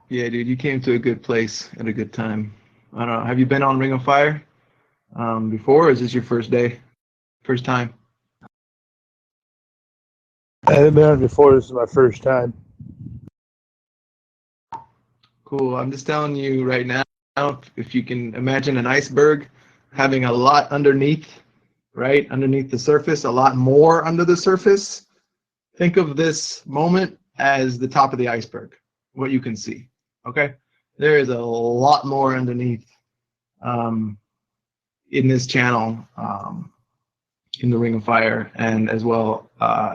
Speaker 1: Yeah, dude, you came to a good place at a good time. I don't know. Have you been on Ring of Fire before, or is this your first day, first time?
Speaker 7: I haven't been on it before. This is my first time.
Speaker 1: Cool. I'm just telling you right now, if you can imagine an iceberg having a lot underneath, right, underneath the surface, a lot more under the surface, think of this moment as the top of the iceberg, what you can see, okay? There is a lot more underneath in this channel, in the Ring of Fire, and as well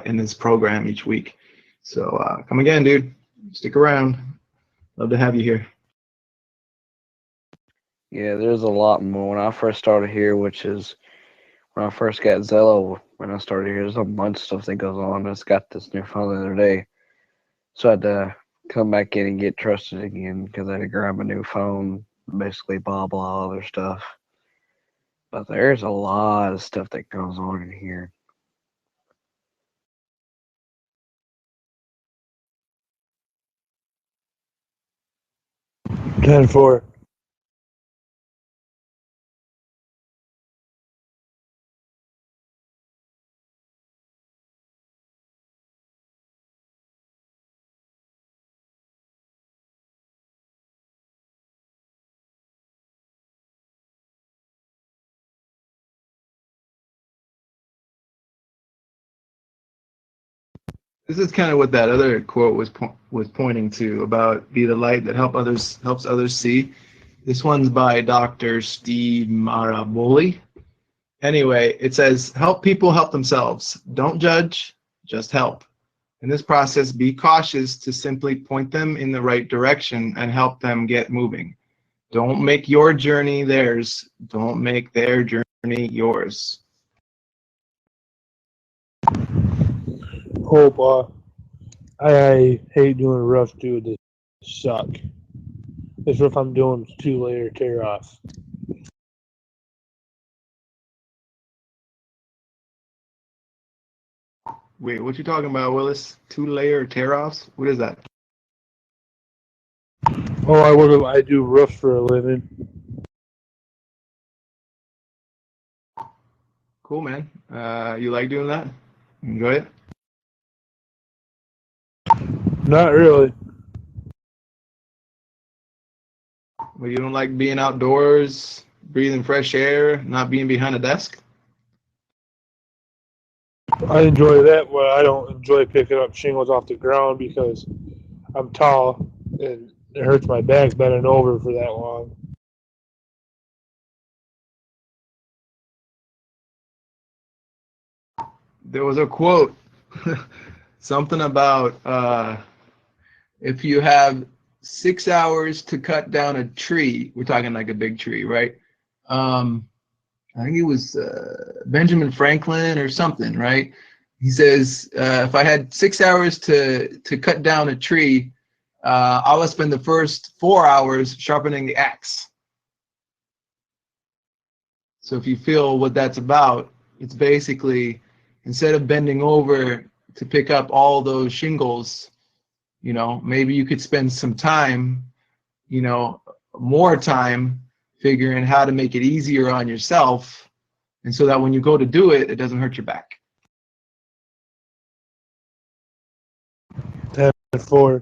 Speaker 1: in this program each week. So come again, dude. Stick around. Love to have you here.
Speaker 2: Yeah, there's a lot more. When I first started here, which is when I first got Zello, when I started here, there's a bunch of stuff that goes on. I just got this new phone the other day. So I had to come back in and get trusted again because I had to grab a new phone, basically blah, blah, other stuff. But there's a lot of stuff that goes on in here.
Speaker 7: Ten four.
Speaker 1: This is kind of what that other quote was pointing to about be the light that helps others see. This one's by Dr. Steve Maraboli. Anyway, it says, "Help people help themselves. Don't judge, just help. In this process, be cautious to simply point them in the right direction and help them get moving. Don't make your journey theirs. Don't make their journey yours."
Speaker 7: Hope. I hate doing rough, dude. They suck. This rough I'm doing is 2-layer tear off.
Speaker 1: Wait, what you talking about, Willis? 2-layer tear-offs? What is that?
Speaker 7: Oh, I do roofs for a living.
Speaker 1: Cool, man. You like doing that? Enjoy it?
Speaker 7: Not really.
Speaker 1: Well, you don't like being outdoors, breathing fresh air, not being behind a desk?
Speaker 7: I enjoy that, but I don't enjoy picking up shingles off the ground because I'm tall and it hurts my back bending over for that long.
Speaker 1: There was a quote, something about if you have 6 hours to cut down a tree, we're talking like a big tree, right? I think it was Benjamin Franklin or something, right? He says, if I had 6 hours to cut down a tree, I would spend the first 4 hours sharpening the axe. So if you feel what that's about, it's basically, instead of bending over to pick up all those shingles, you know, maybe you could spend some time, you know, more time figuring how to make it easier on yourself, and so that when you go to do it, it doesn't hurt your back.
Speaker 7: 10-4.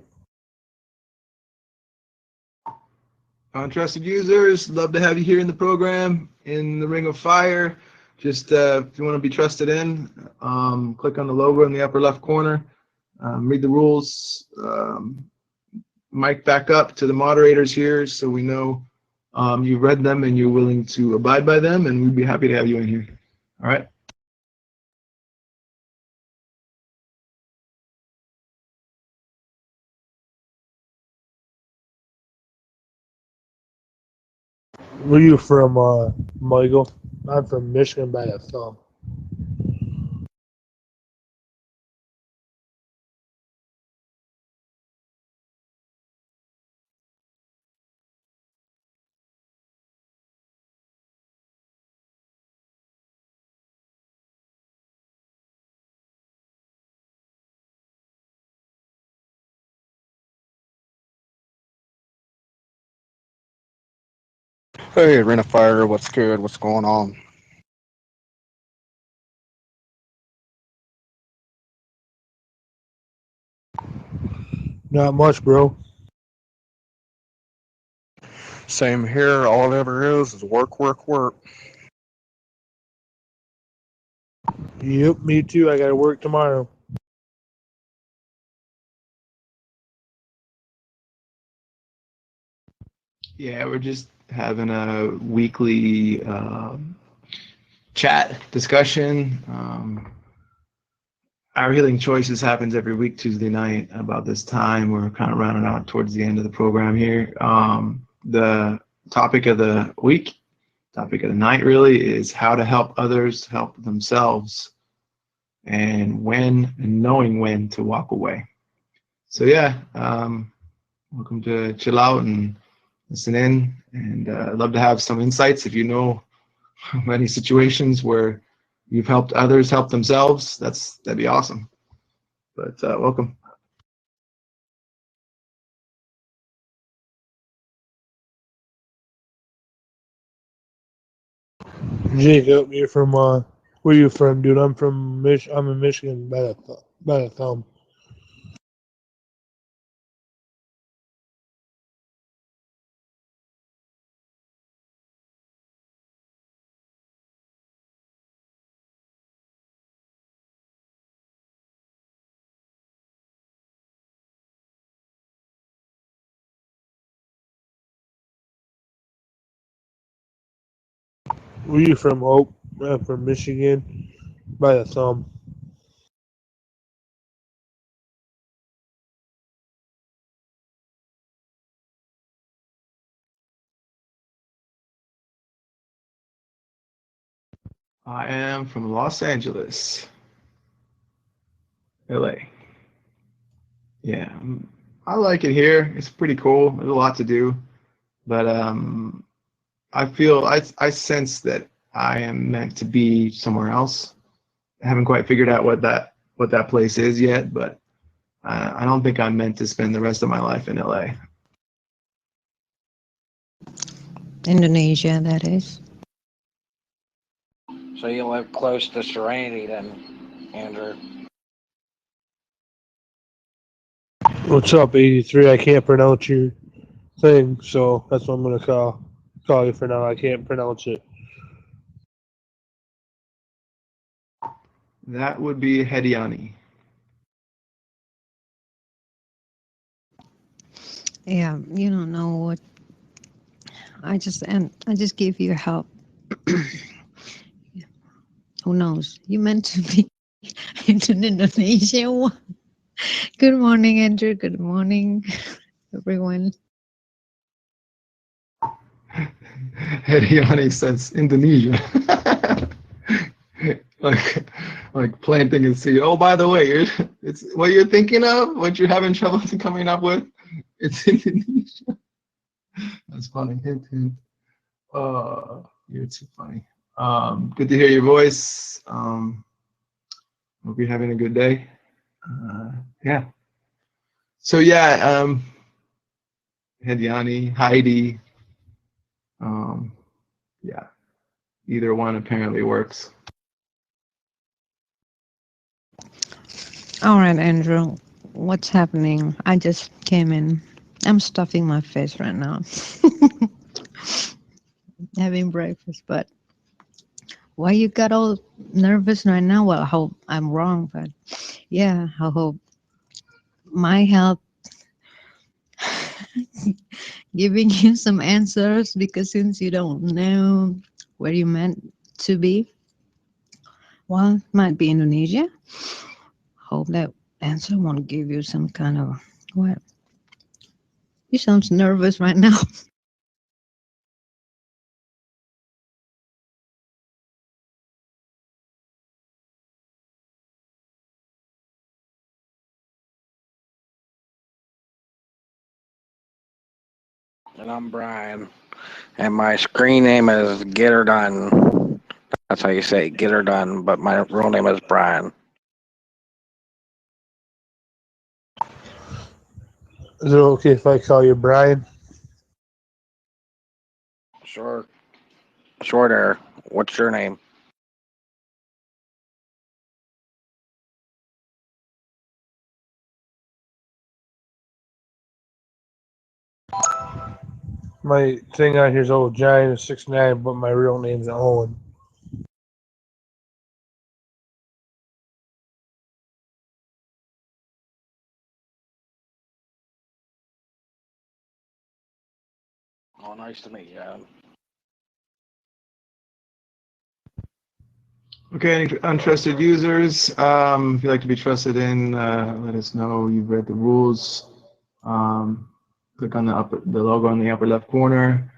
Speaker 1: Untrusted users, love to have you here in the program, in the Ring of Fire. Just if you want to be trusted in, click on the logo in the upper left corner, read the rules, mic back up to the moderators here so we know you read them and you're willing to abide by them, and we'd be happy to have you in here. All right.
Speaker 7: Where you from, Michael? I'm from Michigan by a thumb.
Speaker 2: Hey, Ring of Fire, what's good? What's going on?
Speaker 7: Not much, bro.
Speaker 2: Same here. All it ever is work, work, work.
Speaker 7: Yep, me too. I gotta work tomorrow.
Speaker 1: Yeah, we're just having a weekly chat discussion. Our Healing Choices happens every week, Tuesday night, about this time. We're kind of rounding out towards the end of the program here. The topic of the week, topic of the night really, is how to help others help themselves, and when and knowing when to walk away. So yeah, welcome to chill out and listen in, and I'd love to have some insights. If you know many situations where you've helped others help themselves, that'd be awesome. But welcome.
Speaker 7: Jacob, you're from, where you from, dude? I'm from I'm in Michigan by a thumb. Where you from, Hope? I'm from Michigan by a thumb.
Speaker 1: I am from Los Angeles, LA. Yeah, I like it here. It's pretty cool. There's a lot to do, but I feel I sense that I am meant to be somewhere else. I haven't quite figured out what that place is yet, but I don't think I'm meant to spend the rest of my life in LA.
Speaker 8: Indonesia, that is.
Speaker 2: So you live close to Serenity then, Andrew?
Speaker 7: What's up, 83? I can't pronounce your thing, so that's what I'm gonna call you for now. I can't pronounce it.
Speaker 1: That would be Hediani.
Speaker 8: Yeah, you don't know what. I just give you help. Who knows? You meant to be in Indonesia. Good morning, Andrew. Good morning, everyone.
Speaker 1: Hediani says Indonesia. like like planting a seed. Oh, by the way, it's what you're thinking of, what you're having trouble coming up with. It's Indonesia. That's funny. Hint, hint. You're too funny. Good to hear your voice. Hope you're having a good day. Yeah. So yeah, Hediani, Heidi. Yeah, either one apparently works.
Speaker 8: All right, Andrew. What's happening? I just came in. I'm stuffing my face right now. Having breakfast, but why you got all nervous right now? Well, I hope I'm wrong, but yeah, I hope my help giving you some answers, because since you don't know where you meant to be, well, it might be Indonesia. Hope that answer won't give you some kind of what? You sound nervous right now.
Speaker 2: And I'm Brian. And my screen name is Get Her Done. That's how you say it, Get Her Done. But my real name is Brian.
Speaker 7: Is it okay if I call you Brian?
Speaker 2: Sure. Sure there. What's your name?
Speaker 7: My thing on here is old Giant 6'9", but my real name's Owen.
Speaker 2: Oh, nice to meet you, Adam.
Speaker 1: Okay, any untrusted users, if you'd like to be trusted in, let us know you've read the rules. Click on the logo in the upper left corner.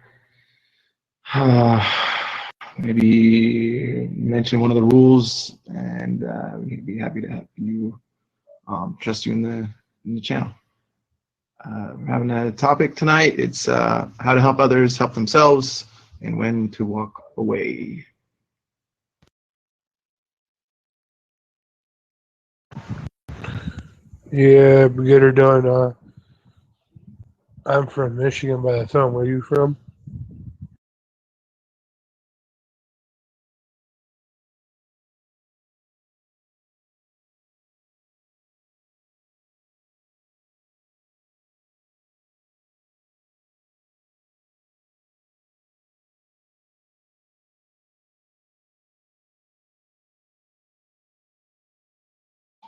Speaker 1: Maybe mention one of the rules, and we'd be happy to help you, trust you in the channel. We're having a topic tonight. It's how to help others help themselves and when to walk away.
Speaker 7: Yeah, get her done. I'm from Michigan by the thumb. Where are you from?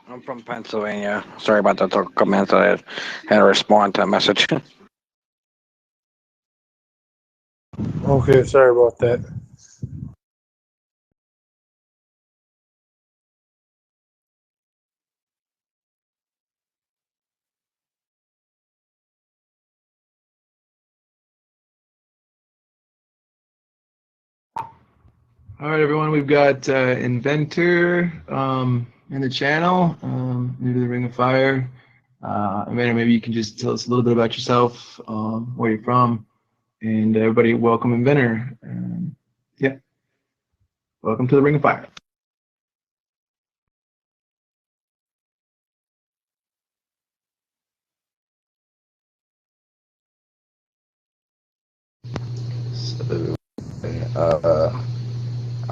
Speaker 2: I'm from Pennsylvania. Sorry about that comment. I had to respond to a message.
Speaker 7: Okay, sorry about that.
Speaker 1: All right, everyone, we've got Inventor in the channel, new to the Ring of Fire. Inventor, maybe you can just tell us a little bit about yourself, where you're from, and everybody welcome Inventor. Yeah, welcome to the Ring of Fire.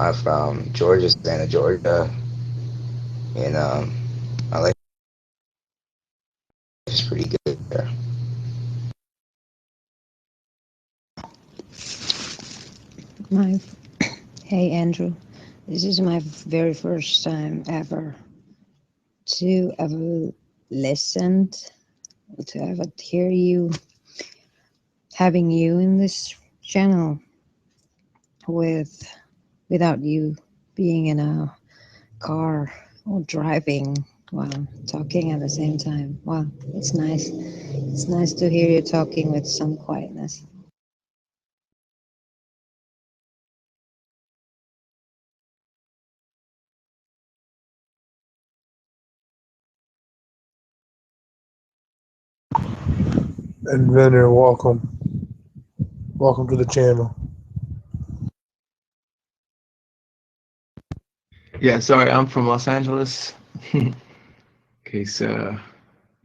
Speaker 9: I'm from Georgia, Savannah, Georgia, and my life is pretty good there.
Speaker 8: Hey, Andrew. This is my very first time ever to ever listened, to ever hear you, having you in this channel without you being in a car or driving while talking at the same time. Wow, it's nice. It's nice to hear you talking with some quietness.
Speaker 7: Inventor, welcome. Welcome to the channel.
Speaker 1: Yeah, sorry, I'm from Los Angeles. In case you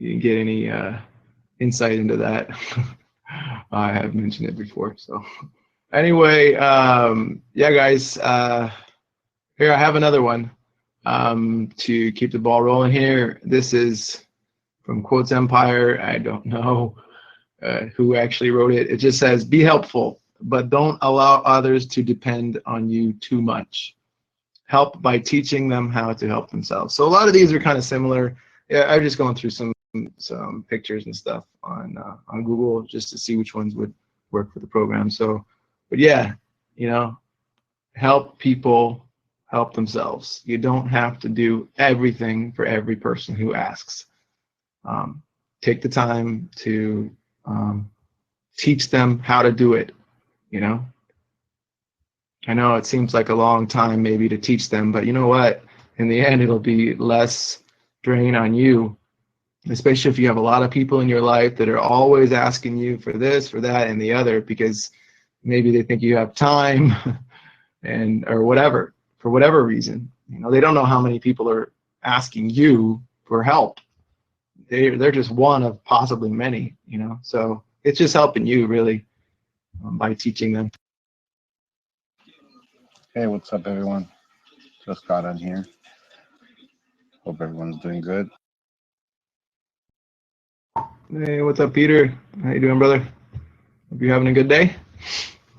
Speaker 1: didn't get any insight into that. I have mentioned it before. So anyway, yeah, guys, here I have another one to keep the ball rolling here. This is from Quotes Empire. I don't know who actually wrote it. It just says, be helpful, but don't allow others to depend on you too much. Help by teaching them how to help themselves. So a lot of these are kind of similar. Yeah, I'm just going through some pictures and stuff on Google just to see which ones would work for the program. So, but yeah, you know, help people help themselves. You don't have to do everything for every person who asks. Take the time to teach them how to do it, you know. I know it seems like a long time maybe to teach them, but you know what? In the end, it'll be less drain on you, especially if you have a lot of people in your life that are always asking you for this, for that, and the other, because maybe they think you have time and or whatever, for whatever reason. You know, they don't know how many people are asking you for help. They're just one of possibly many, you know. So it's just helping you really by teaching them.
Speaker 10: Hey, what's up, everyone? Just got on here. Hope everyone's doing good.
Speaker 1: Hey, what's up, Peter? How you doing, brother? Hope you're having a good day.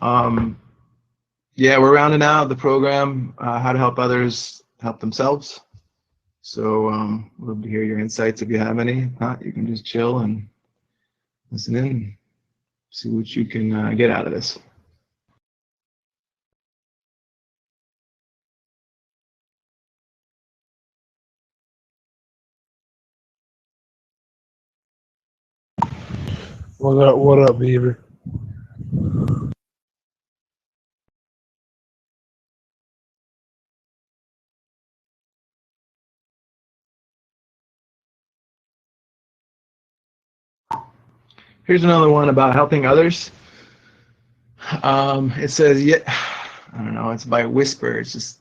Speaker 1: Yeah, we're rounding out the program, how to help others help themselves. So we'd love to hear your insights if you have any. If not, you can just chill and listen in, see what you can get out of this.
Speaker 7: What up, Beaver?
Speaker 1: Here's another one about helping others. It says, yeah, I don't know, it's by Whisper. It's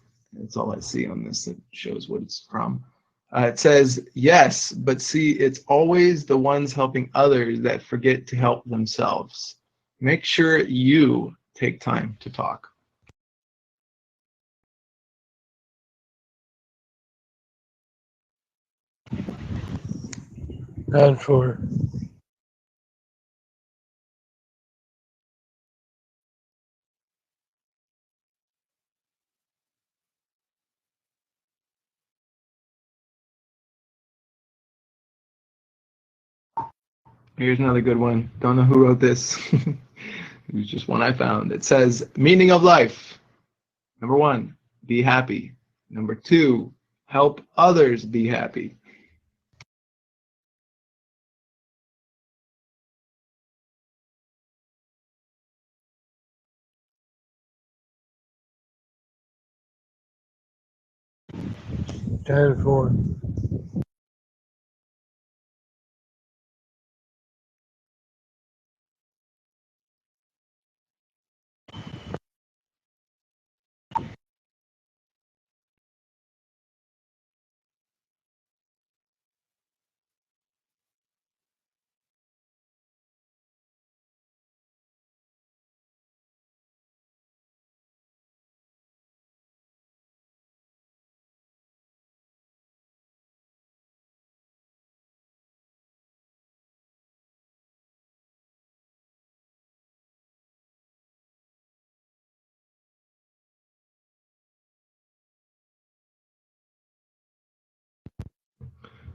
Speaker 1: all I see on this that shows what it's from. It says, yes, but see, it's always the ones helping others that forget to help themselves. Make sure you take time to talk.
Speaker 7: And for
Speaker 1: Here's another good one. Don't know who wrote this. It was just one I found. It says, meaning of life. Number 1, be happy. Number 2, help others be happy.
Speaker 7: and for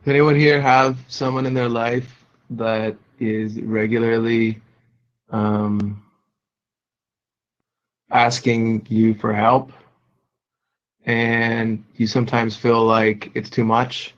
Speaker 1: Does anyone here have someone in their life that is regularly asking you for help and you sometimes feel like it's too much?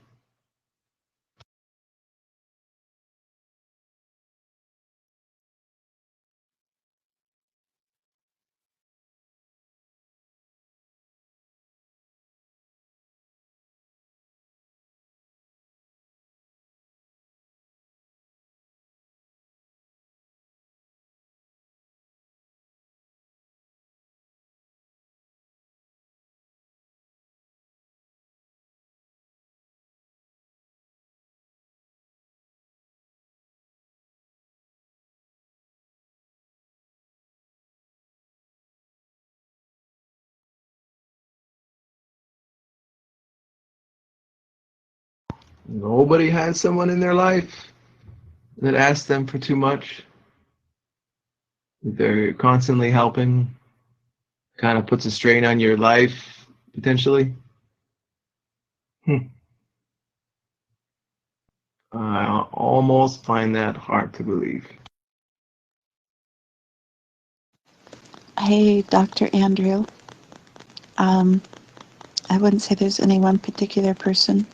Speaker 1: Nobody has someone in their life that asks them for too much. They're constantly helping, kind of puts a strain on your life, potentially. I almost find that hard to believe.
Speaker 11: Hey, Dr. Andrew. I wouldn't say there's any one particular person,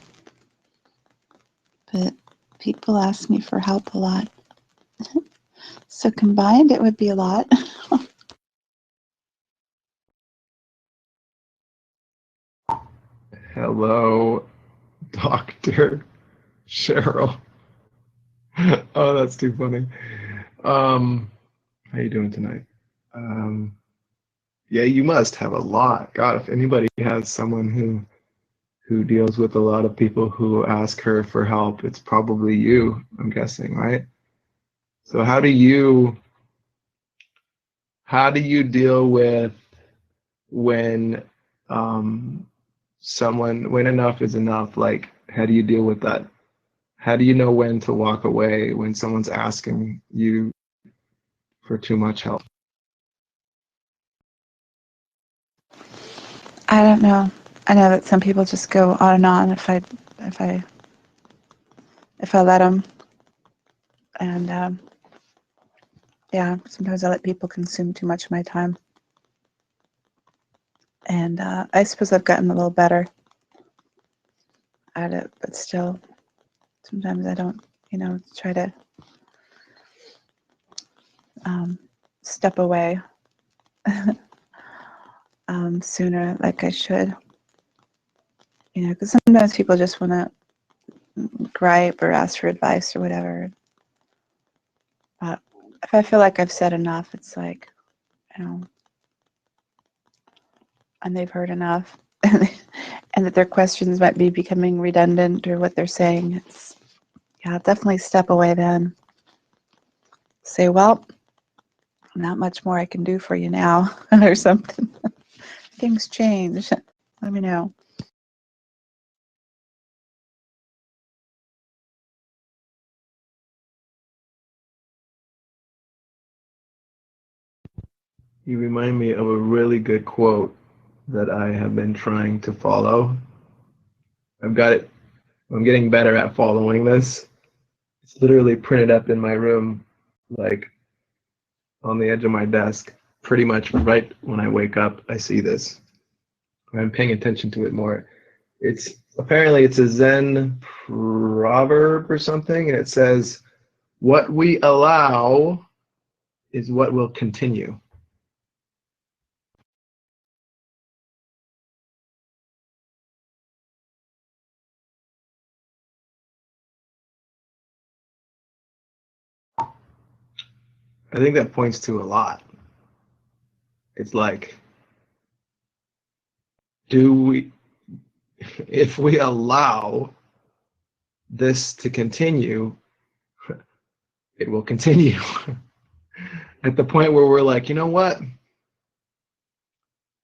Speaker 11: but people ask me for help a lot. So combined, it would be a lot.
Speaker 1: Hello, Dr. Cheryl. Oh, that's too funny. How you doing tonight? Yeah, you must have a lot. God, if anybody has someone who deals with a lot of people who ask her for help, it's probably you, I'm guessing, right? So how do you deal with when when enough is enough? Like, how do you deal with that? How do you know when to walk away when someone's asking you for too much help?
Speaker 11: I don't know. I know that some people just go on and on if I let them. And yeah, sometimes I let people consume too much of my time. And I suppose I've gotten a little better at it, but still, sometimes I don't, try to step away sooner like I should. Because sometimes people just want to gripe or ask for advice or whatever. But if I feel like I've said enough, it's like, and they've heard enough, and that their questions might be becoming redundant or what they're saying, it's, yeah, definitely step away then. Say, well, not much more I can do for you now, or something. Things change. Let me know.
Speaker 1: You remind me of a really good quote that I have been trying to follow. I've got it. I'm getting better at following this. It's literally printed up in my room, like on the edge of my desk. Pretty much right when I wake up, I see this. I'm paying attention to it more. It's apparently it's a Zen proverb or something, and it says, "What we allow is what will continue." I think that points to a lot. It's like, if we allow this to continue, it will continue. At the point where we're like, you know what?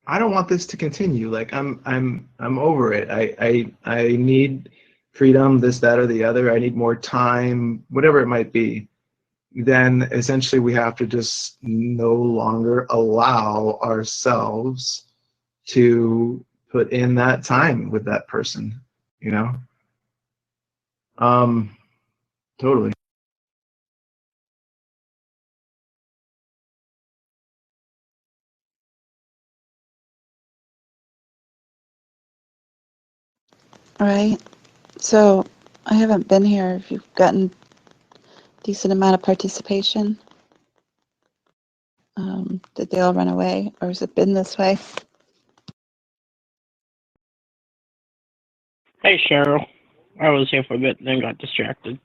Speaker 1: I don't want this to continue. Like, I'm over it. I need freedom, this, that, or the other. I need more time, whatever it might be. Then essentially we have to just no longer allow ourselves to put in that time with that person, you know? Totally.
Speaker 11: All right. So I haven't been here. If you've gotten decent amount of participation, did they all run away, or has it been this way?
Speaker 6: Hey, Cheryl. I was here for a bit, then got distracted.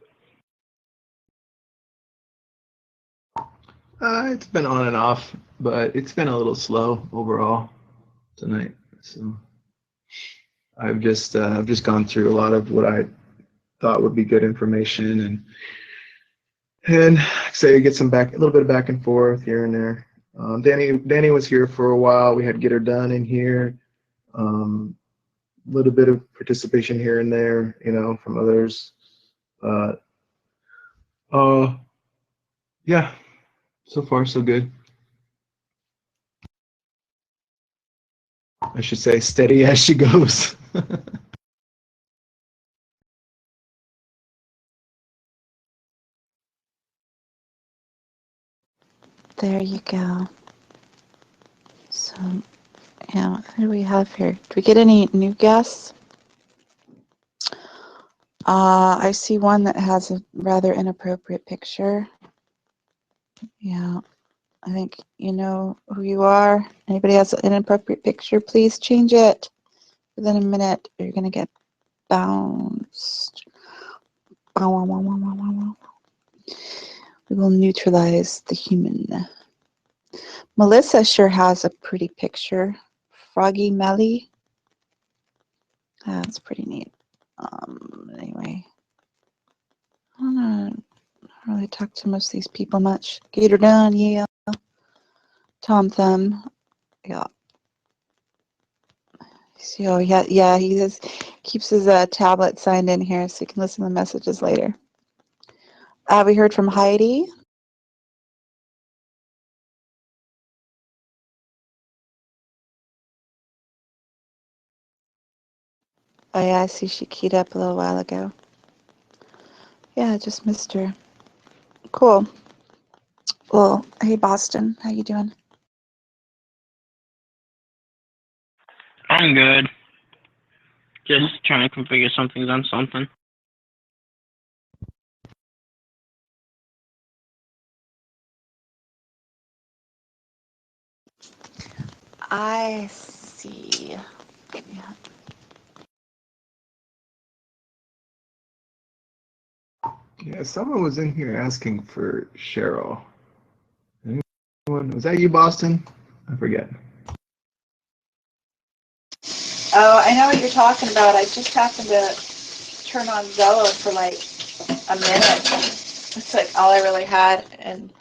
Speaker 1: It's been on and off, but it's been a little slow overall tonight. So I've just gone through a lot of what I thought would be good information, and say get some a little bit of back and forth here and there. Danny was here for a while. We had Get Her Done in here. little bit of participation here and there, you know, from others. Yeah, so far so good. I should say steady as she goes.
Speaker 11: There you go. So, yeah, what do we have here? Do we get any new guests? I see one that has a rather inappropriate picture. Yeah, I think you know who you are. Anybody has an inappropriate picture, please change it within a minute. Or you're going to get bounced. Bow, wow, wow, wow, wow, wow, wow. We will neutralize the human. Melissa sure has a pretty picture. Froggy Melly. That's pretty neat. Anyway, I don't really talk to most of these people much. Gator Dunn, yeah. Tom Thumb, yeah. So yeah, he just keeps his tablet signed in here so you can listen to the messages later. We heard from Heidi. Oh yeah, I see she keyed up a little while ago. Yeah, I just missed her. Cool. Well, hey Boston, how you doing?
Speaker 6: I'm good. Just trying to configure something on something.
Speaker 11: I see. Yeah.
Speaker 1: Yeah, someone was in here asking for Cheryl. Anyone? Was that you, Boston? I forget.
Speaker 11: Oh, I know what you're talking about. I just happened to turn on Zello for like a minute. It's like all I really had, and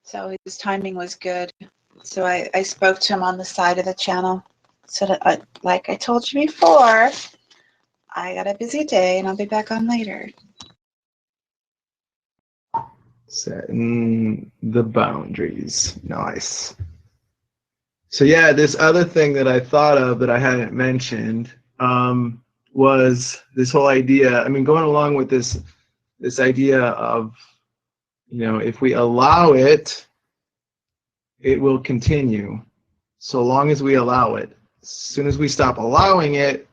Speaker 11: so his timing was good. So I spoke to him on the side of the channel. So that, like I told you before, I got a busy day and I'll be back on later.
Speaker 1: Setting the boundaries. Nice. So yeah, this other thing that I thought of that I hadn't mentioned was this whole idea. I mean, going along with this idea of, you know, if we allow it, it will continue. So long as we allow it. As soon as we stop allowing it,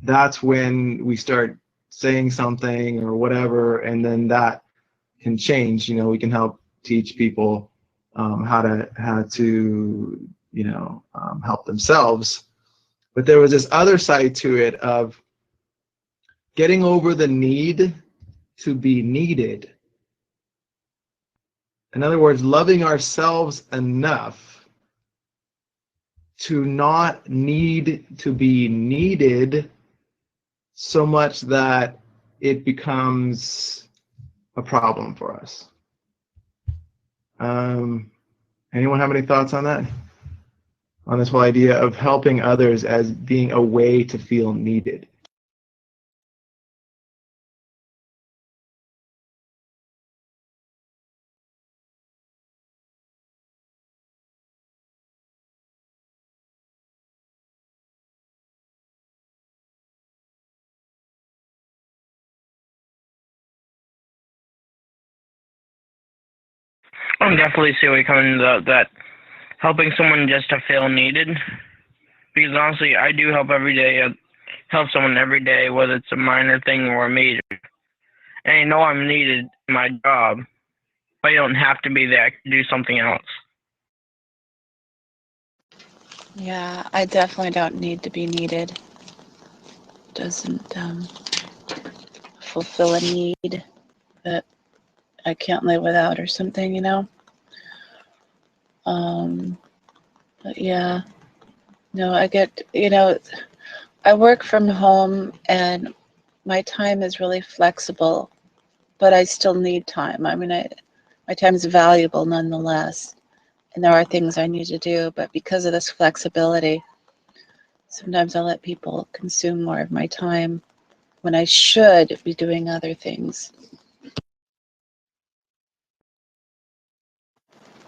Speaker 1: that's when we start saying something or whatever, and then that can change. You know, we can help teach people how to you know, help themselves. But there was this other side to it of getting over the need to be needed. In other words, loving ourselves enough to not need to be needed so much that it becomes a problem for us. Anyone have any thoughts on that? On this whole idea of helping others as being a way to feel needed?
Speaker 6: I can definitely see where you're coming to that helping someone just to feel needed. Because honestly, I do help every day. Help someone every day, whether it's a minor thing or a major. And I know I'm needed in my job, but I don't have to be there. I can do something else.
Speaker 11: Yeah, I definitely don't need to be needed. Doesn't fulfill a need that I can't live without or something, you know? But yeah, no, I get, you know, I work from home and my time is really flexible, but I still need time. I mean, my time is valuable nonetheless, and there are things I need to do, but because of this flexibility, Sometimes I'll let people consume more of my time when I should be doing other things.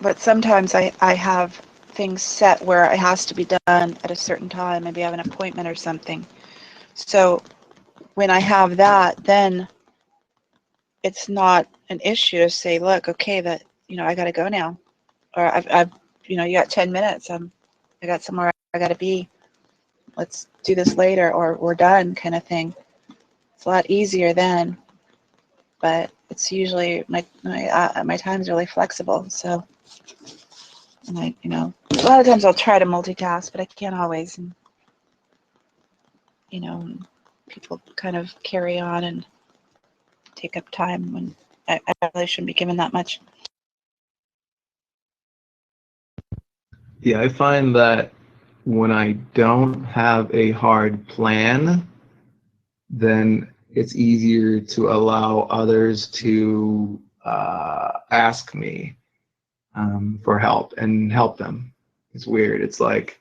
Speaker 11: But sometimes I have things set where it has to be done at a certain time. Maybe I have an appointment or something. So when I have that, then it's not an issue to say, look, okay, that, you know, I got to go now. Or I've, you know, you got 10 minutes. I got somewhere I got to be. Let's do this later, or we're done, kind of thing. It's a lot easier then. But it's usually my time's really flexible. So, and I, you know, a lot of times I'll try to multitask, but I can't always. And, you know, people kind of carry on and take up time when I really shouldn't be given that much.
Speaker 1: Yeah, I find that when I don't have a hard plan, then it's easier to allow others to ask me for help and help them. It's weird. It's like,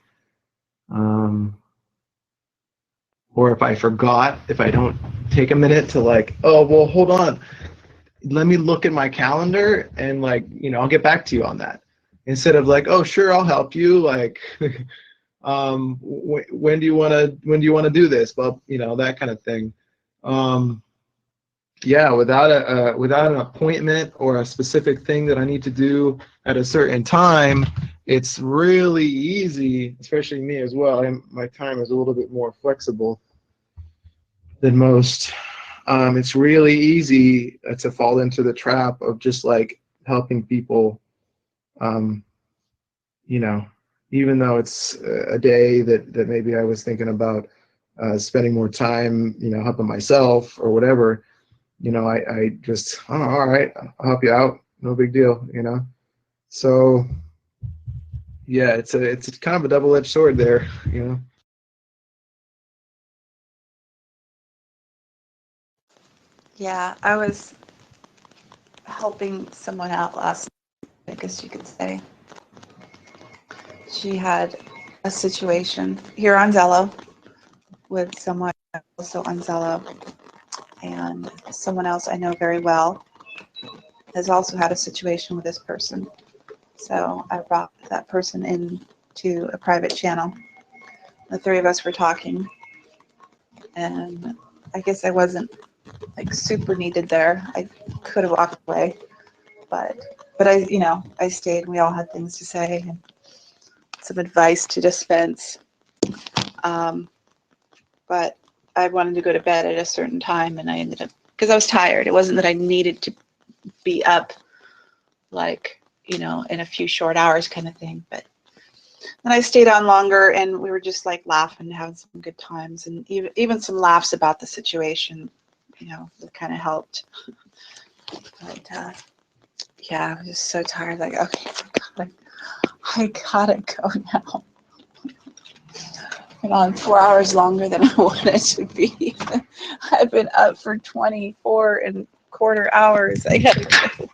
Speaker 1: or if I forgot, if I don't take a minute to like, oh, well, hold on, let me look at my calendar and like, you know, I'll get back to you on that. Instead of like, oh, sure, I'll help you. Like, when do you want to do this? Well, you know, that kind of thing. Yeah, without an appointment or a specific thing that I need to do at a certain time, it's really easy, especially me as well. My time is a little bit more flexible than most. It's really easy to fall into the trap of just like helping people, you know, even though it's a day that maybe I was thinking about spending more time, you know, helping myself or whatever. You know, I just, oh, all right, I'll help you out. No big deal, you know? So, yeah, it's kind of a double-edged sword there, you know?
Speaker 11: Yeah, I was helping someone out last night, I guess you could say. She had a situation here on Zello with someone also on Zello, and someone else I know very well has also had a situation with this person. So I brought that person into a private channel. The three of us were talking, and I guess I wasn't like super needed there. I could have walked away, but I, you know, I stayed. We all had things to say and some advice to dispense. But I wanted to go to bed at a certain time, and I ended up, because I was tired. It wasn't that I needed to be up like, you know, in a few short hours kind of thing, but then I stayed on longer, and we were just like laughing, having some good times, and even some laughs about the situation, you know, that kind of helped. But yeah, I was just so tired. Like, okay, I gotta go now. Been on 4 hours longer than I wanted to be. I've been up for 24 and quarter hours. I gotta go.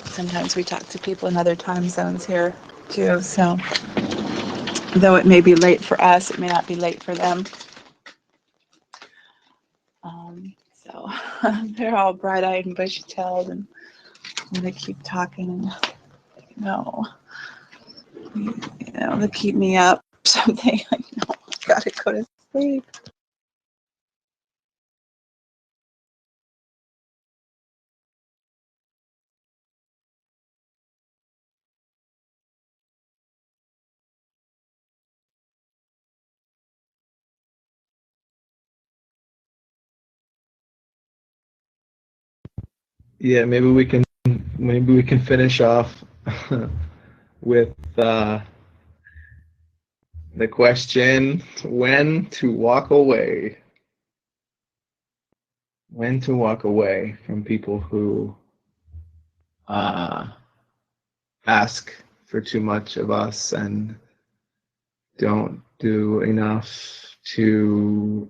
Speaker 11: Sometimes we talk to people in other time zones here too, so though it may be late for us, it may not be late for them. So they're all bright-eyed and bushy-tailed, and they keep talking, and you know, they keep me up. Something like, no, I gotta go to sleep.
Speaker 1: Yeah, maybe we can finish off with the question, when to walk away. When to walk away from people who ask for too much of us and don't do enough to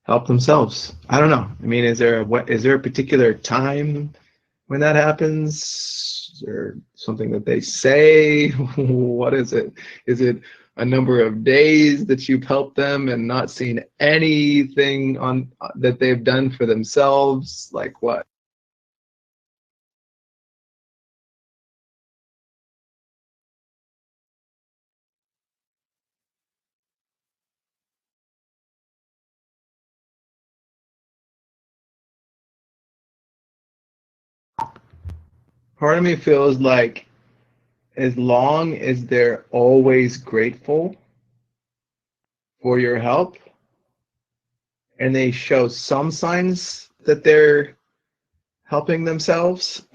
Speaker 1: help themselves. I don't know. I mean, is there a particular time when that happens? Is there something that they say? What is it? Is it a number of days that you've helped them and not seen anything on that they've done for themselves? Like what? Part of me feels like as long as they're always grateful for your help and they show some signs that they're helping themselves,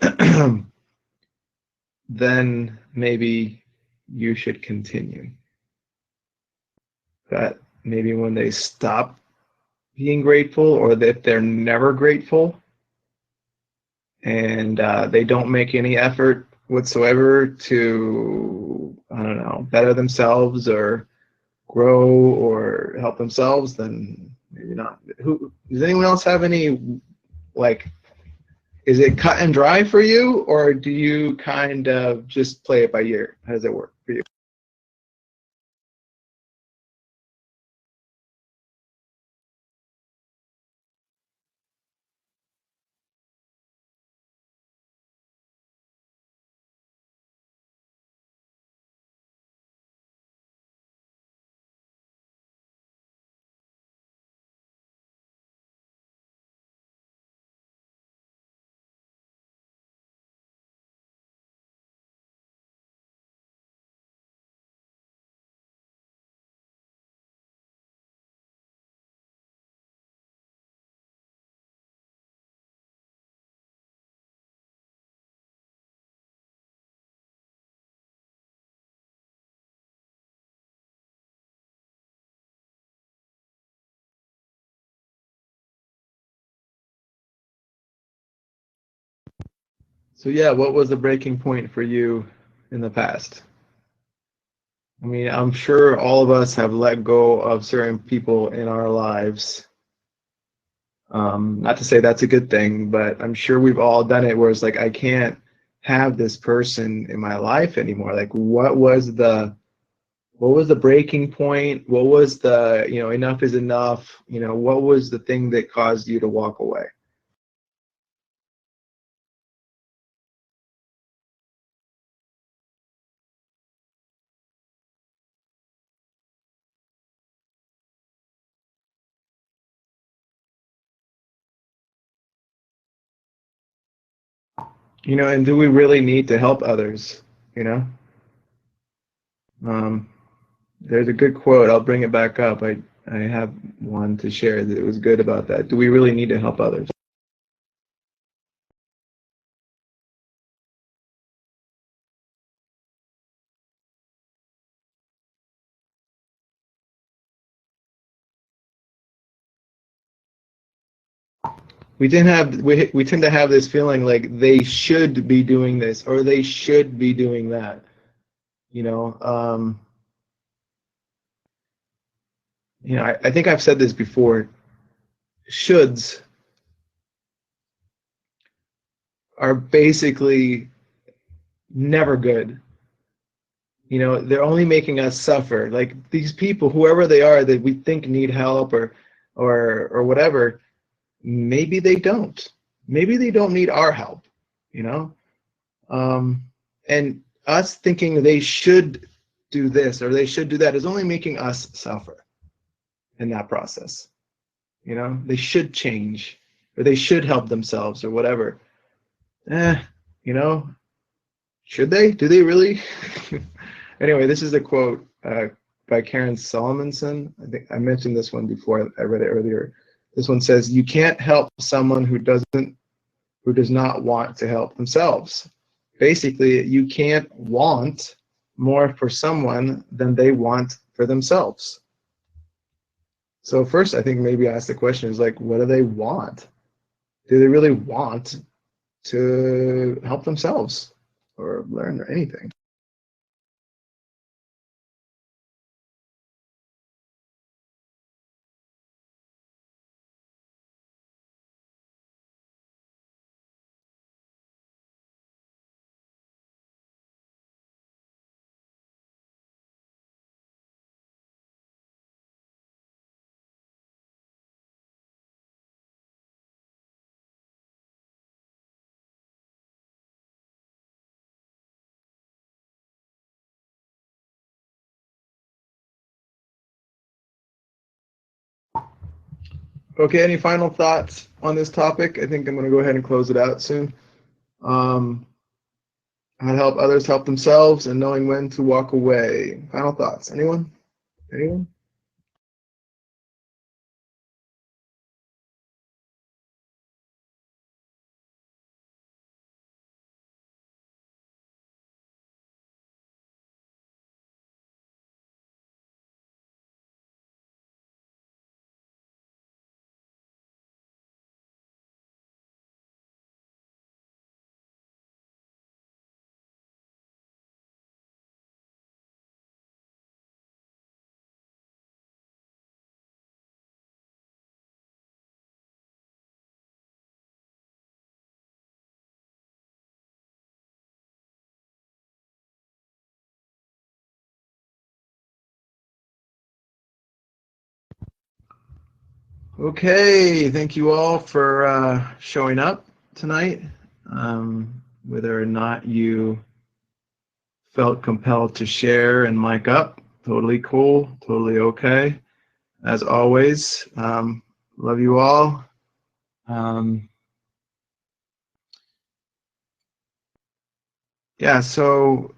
Speaker 1: then maybe you should continue. But maybe when they stop being grateful, or that they're never grateful, and they don't make any effort whatsoever to, I don't know, better themselves or grow or help themselves, then maybe not. Who does anyone else have any, like, is it cut and dry for you, or do you kind of just play it by ear? How does it work for you? So yeah, what was the breaking point for you in the past? I mean, I'm sure all of us have let go of certain people in our lives. Not to say that's a good thing, but I'm sure we've all done it where it's like, I can't have this person in my life anymore. Like, what was the breaking point? What was the, enough is enough? What was the thing that caused you to walk away? And do we really need to help others? Um, there's a good quote. I'll bring it back up. I have one to share that was good about that. Do we really need to help others? We tend to have this feeling like they should be doing this or they should be doing that. You know, um, I think I've said this before. Shoulds are basically never good. They're only making us suffer. Like these people, whoever they are that we think need help or whatever, maybe they don't. Maybe they don't need our help. You know, and us thinking they should do this or they should do that is only making us suffer in that process. They should change or they should help themselves or whatever. Eh, you know, should they? Do they really? Anyway, this is a quote by Karen Solomonson. I think I mentioned this one before. I read it earlier. This one says, "You can't help someone who does not want to help themselves." Basically, you can't want more for someone than they want for themselves. So first, I think maybe ask the question is like, what do they want? Do they really want to help themselves or learn or anything? Okay, any final thoughts on this topic? I think I'm going to go ahead and close it out soon. How to help others help themselves and knowing when to walk away. Final thoughts? Anyone? Anyone? Okay, thank you all for showing up tonight. Whether or not you felt compelled to share and mic up, totally cool, totally okay. As always, love you all. Yeah, so